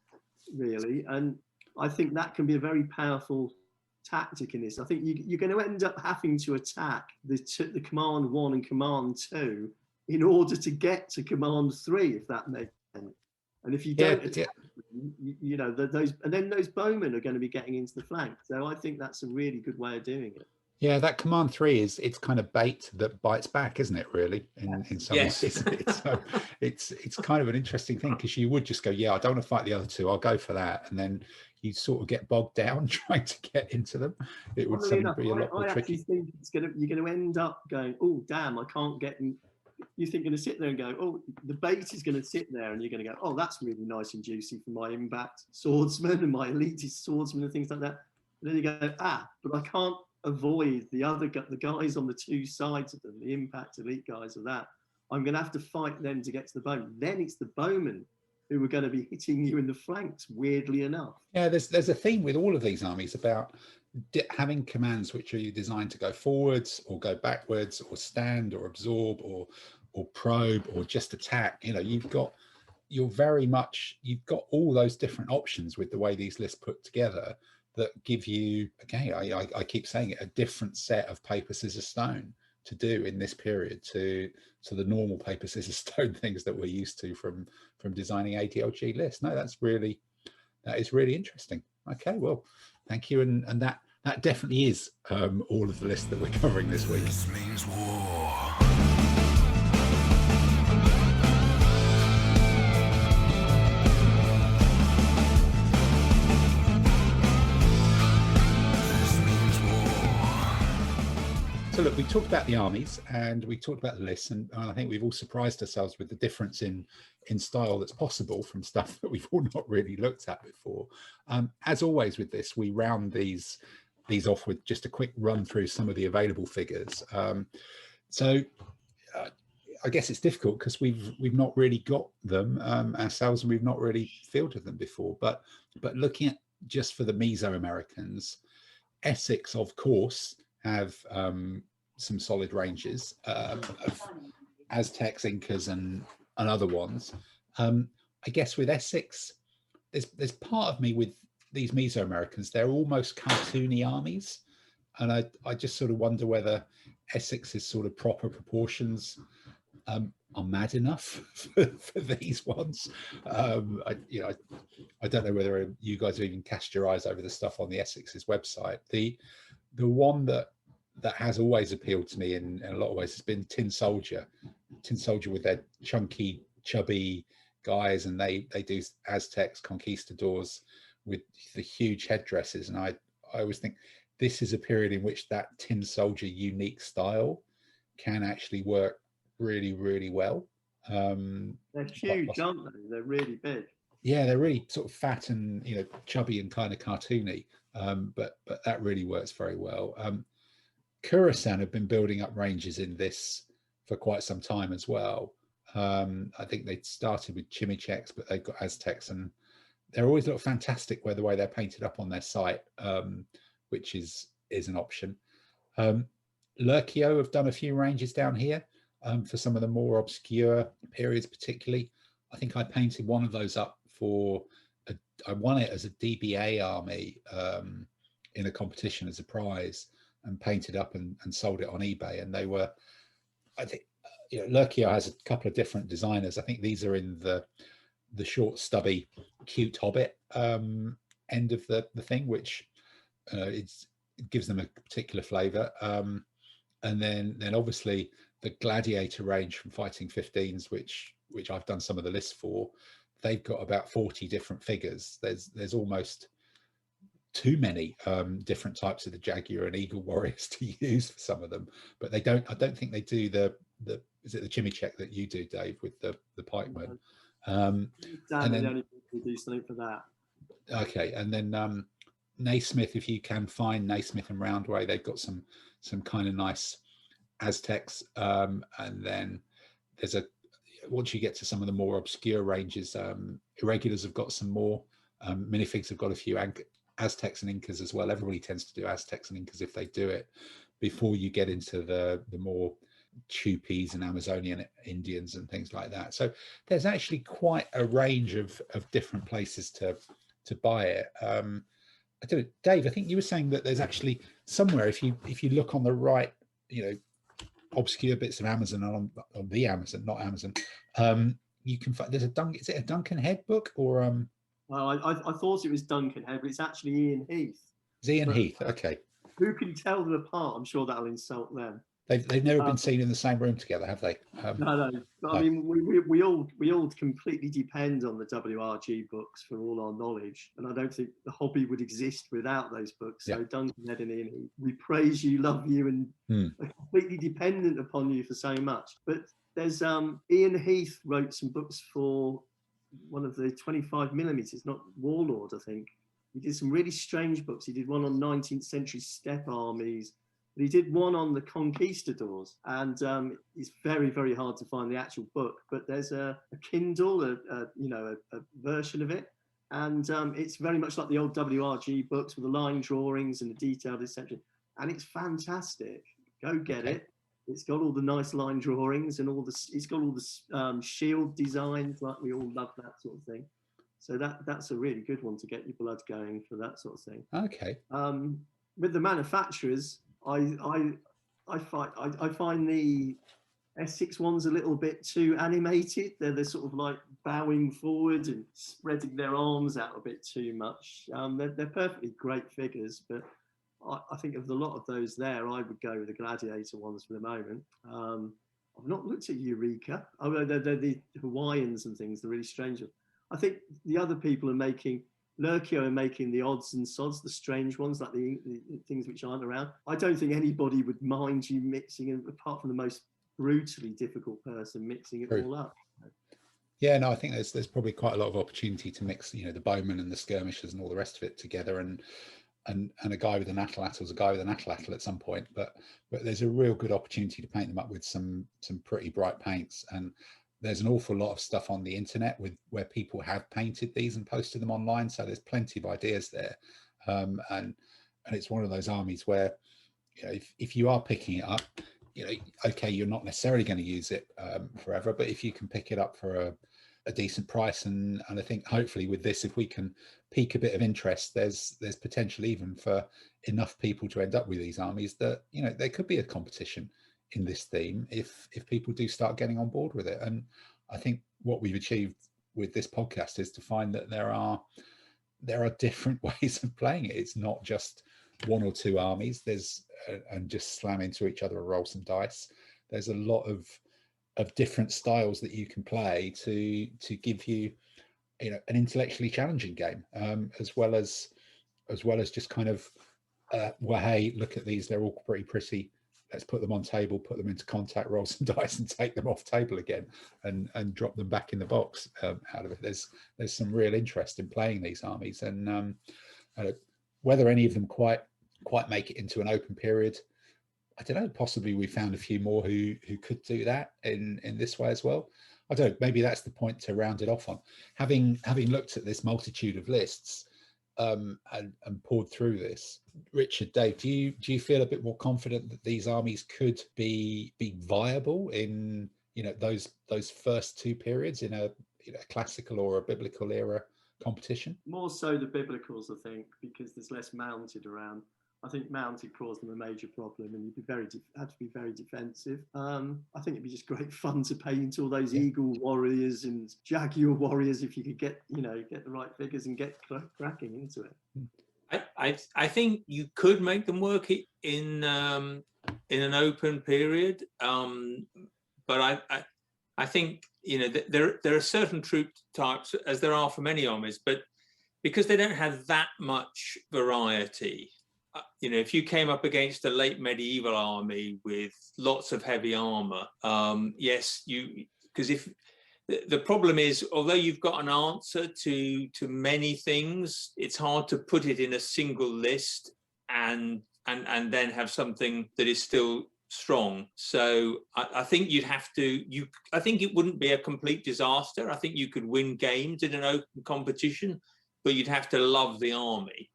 really. And I think that can be a very powerful tactic in this. I think you're going to end up having to attack the command 1 and command 2 in order to get to command 3, if that makes sense. And if you don't attack them, those bowmen are going to be getting into the flank. So I think that's a really good way of doing it. Yeah, that command 3 it's kind of bait that bites back, isn't it? Really, in some ways, so it's kind of an interesting thing, because you would just go, yeah, I don't want to fight the other 2, I'll go for that, and then you sort of get bogged down trying to get into them. It would suddenly be a lot more tricky. I actually think you're going to end up going, oh damn, I can't get in. You think you're going to sit there and go, oh, the bait is going to sit there, and you're going to go, oh, that's really nice and juicy for my impact swordsman and my elitist swordsman and things like that. And then you go, but I can't avoid the guys on the 2 sides of them, the impact elite guys of that. I'm going to have to fight them to get to the bowman. Then it's the bowmen who are going to be hitting you in the flanks, weirdly enough. Yeah, there's a theme with all of these armies about having commands which are designed to go forwards or go backwards or stand or absorb or probe or just attack. You've got all those different options with the way these lists put together that give you, again, I keep saying it, a different set of paper, scissors, stone to do in this period to the normal paper, scissors, stone things that we're used to from designing ADLG lists. No, that is really interesting. Okay, well, thank you. And that definitely is all of the lists that we're covering this week. This means war. we talked about the armies and we talked about the lists, and I think we've all surprised ourselves with the difference in style that's possible from stuff that we've all not really looked at before. As always with this, we round these off with just a quick run through some of the available figures. So I guess it's difficult because we've not really got them ourselves, and we've not really fielded them before. But looking at just for the Meso-Americans, Essex, of course, have some solid ranges of Aztecs, Incas, and other ones. I guess with Essex, there's part of me with these Meso-Americans, they're almost cartoony armies, and I just sort of wonder whether Essex's sort of proper proportions are mad enough for these ones. I don't know whether you guys have even cast your eyes over the stuff on the Essex's website. The one that has always appealed to me in a lot of ways has been Tin Soldier with their chunky, chubby guys, and they do Aztecs, conquistadors with the huge headdresses. And I always think this is a period in which that Tin Soldier unique style can actually work really, really well. They're huge, aren't they? They're really big. Yeah, they're really sort of fat and chubby and kind of cartoony, but that really works very well. Khorasan have been building up ranges in this for quite some time as well. I think they started with Chimichecs, but they've got Aztecs, and they're always look fantastic the way they're painted up on their site, which is an option. Lurkio have done a few ranges down here for some of the more obscure periods, particularly. I think I painted one of those up I won it as a DBA army in a competition as a prize, and painted up and sold it on eBay. And they were, I think, Lurkio has a couple of different designers. I think these are in the short, stubby, cute hobbit end of the thing, which it gives them a particular flavor. And then obviously the gladiator range from Fighting 15s, which I've done some of the lists for, they've got about 40 different figures. There's almost too many different types of the Jaguar and Eagle warriors to use for some of them, but I don't think they do the is it the Chimichec that you do, Dave, with the pikemen? And then we do something for that. Okay, and then Naismith, if you can find Naismith and Roundway, they've got some kind of nice Aztecs, and then there's once you get to some of the more obscure ranges, Irregulars have got some more, Minifigs have got a few, Aztecs and Incas as well. Everybody tends to do Aztecs and Incas if they do it before you get into the more Chupis and Amazonian Indians and things like that. So there's actually quite a range of different places to buy it. I don't know, Dave, I think you were saying that there's actually somewhere, if you look on the right, obscure bits of Amazon on the Amazon, not Amazon, you can find, is it a Duncan Head book or Well, I thought it was Duncan Head, but it's actually Ian Heath. It's Ian Heath, okay. Who can tell them apart? I'm sure that'll insult them. They've never been seen in the same room together, have they? No. I mean, we all completely depend on the WRG books for all our knowledge, and I don't think the hobby would exist without those books. So Duncan Head and Ian Heath, we praise you, love you, and are completely dependent upon you for so much. But there's Ian Heath wrote some books for one of the 25mm, not Warlord, I think. He did some really strange books. He did one on 19th century steppe armies. But he did one on the conquistadors, and it's very, very hard to find the actual book. But there's a Kindle, a version of it, and it's very much like the old WRG books with the line drawings and the detailed description, and it's fantastic. Go get it. It's got all the nice line drawings and it's got all the shield designs, like we all love that sort of thing. So that's a really good one to get your blood going for that sort of thing. Okay. With the manufacturers, I find the Essex ones a little bit too animated. They're sort of like bowing forward and spreading their arms out a bit too much. They're perfectly great figures, but I think of the lot of those there, I would go with the gladiator ones for the moment. I've not looked at Eureka. Oh, they're the Hawaiians and things, the really strange ones. I think the other people are making Lurkio are making the odds and sods, the strange ones, like the things which aren't around. I don't think anybody would mind you mixing it, apart from the most brutally difficult person mixing it all up. Yeah, no, I think there's probably quite a lot of opportunity to mix, the bowmen and the skirmishers and all the rest of it together, and a guy with an atlatl is a guy with an atlatl at some point, but there's a real good opportunity to paint them up with some pretty bright paints. And there's an awful lot of stuff on the internet where people have painted these and posted them online, so there's plenty of ideas there. And it's one of those armies where, if you are picking it up, okay, you're not necessarily going to use it forever, but if you can pick it up for a decent price, and I think hopefully with this, if we can pique a bit of interest, there's potential even for enough people to end up with these armies that there could be a competition in this theme if people do start getting on board with it. And I think what we've achieved with this podcast is to find that there are different ways of playing it. It's not just one or two armies. And just slam into each other and roll some dice. There's a lot of different styles that you can play to give you an intellectually challenging game, as well as just kind of well, hey, look at these, they're all pretty pretty, let's put them on table, put them into contact, roll some dice and take them off table again and drop them back in the box out of it. There's some real interest in playing these armies, and whether any of them quite make it into an open period, I don't know. Possibly we found a few more who could do that in this way as well. I don't know, maybe that's the point to round it off on. Having looked at this multitude of lists and poured through this, Richard, Dave, do you feel a bit more confident that these armies could be viable in those first two periods in a classical or a biblical era competition? More so the biblicals, I think, because there's less mounted around. I think mounted caused them a major problem, and you'd had to be very defensive. I think it'd be just great fun to paint all those eagle warriors and jaguar warriors if you could get the right figures and get cracking into it. I think you could make them work in an open period, but I think there are certain troop types, as there are for many armies, but because they don't have that much variety. If you came up against a late medieval army with lots of heavy armor, yes, because if the problem is, although you've got an answer to many things, it's hard to put it in a single list and then have something that is still strong. So I think you'd have to. I think it wouldn't be a complete disaster. I think you could win games in an open competition, but you'd have to love the army.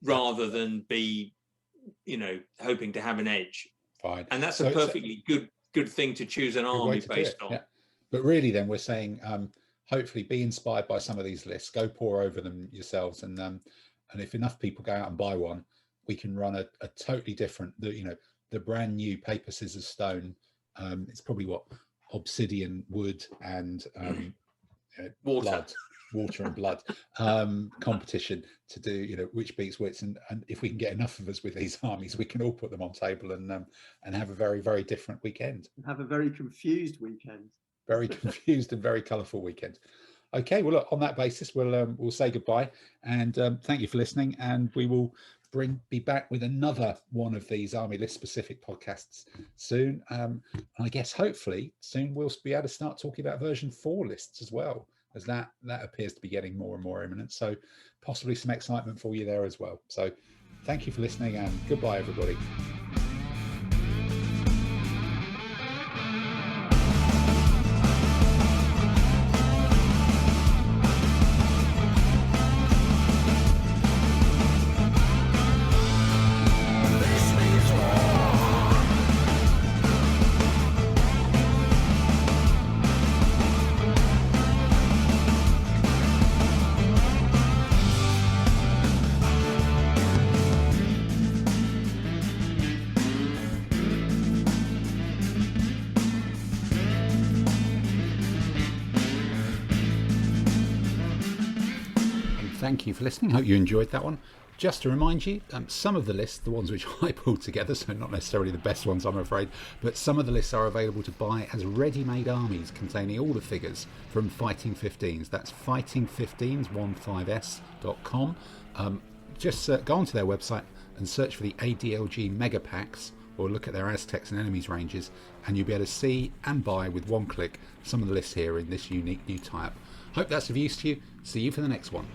Rather than be, hoping to have an edge. Fine. And that's a perfectly good thing to choose an army based on. Yeah. But really then we're saying, hopefully be inspired by some of these lists, go pour over them yourselves. And if enough people go out and buy one, we can run a totally different, the brand new paper, scissors, stone. It's probably obsidian, wood and water and blood competition to do which beats which, and if we can get enough of us with these armies, we can all put them on table and have a very, very different weekend, and have a very confused weekend, very confused and very colorful weekend. Okay, well, look, on that basis, we'll say goodbye and thank you for listening, and we will be back with another one of these army list specific podcasts soon. I guess hopefully soon we'll be able to start talking about version 4 lists as well, as that appears to be getting more and more imminent. So possibly some excitement for you there as well. So thank you for listening, and goodbye, everybody. Thank you for listening. Hope you enjoyed that one. Just to remind you, some of the lists, the ones which I pulled together, so not necessarily the best ones I'm afraid, but some of the lists are available to buy as ready-made armies containing all the figures from Fighting 15s. That's fighting15s15s.com. Just go onto their website and search for the ADLG Mega Packs, or look at their Aztecs and Enemies ranges, and you'll be able to see and buy with one click some of the lists here in this unique new tie-up. Hope that's of use to you. See you for the next one.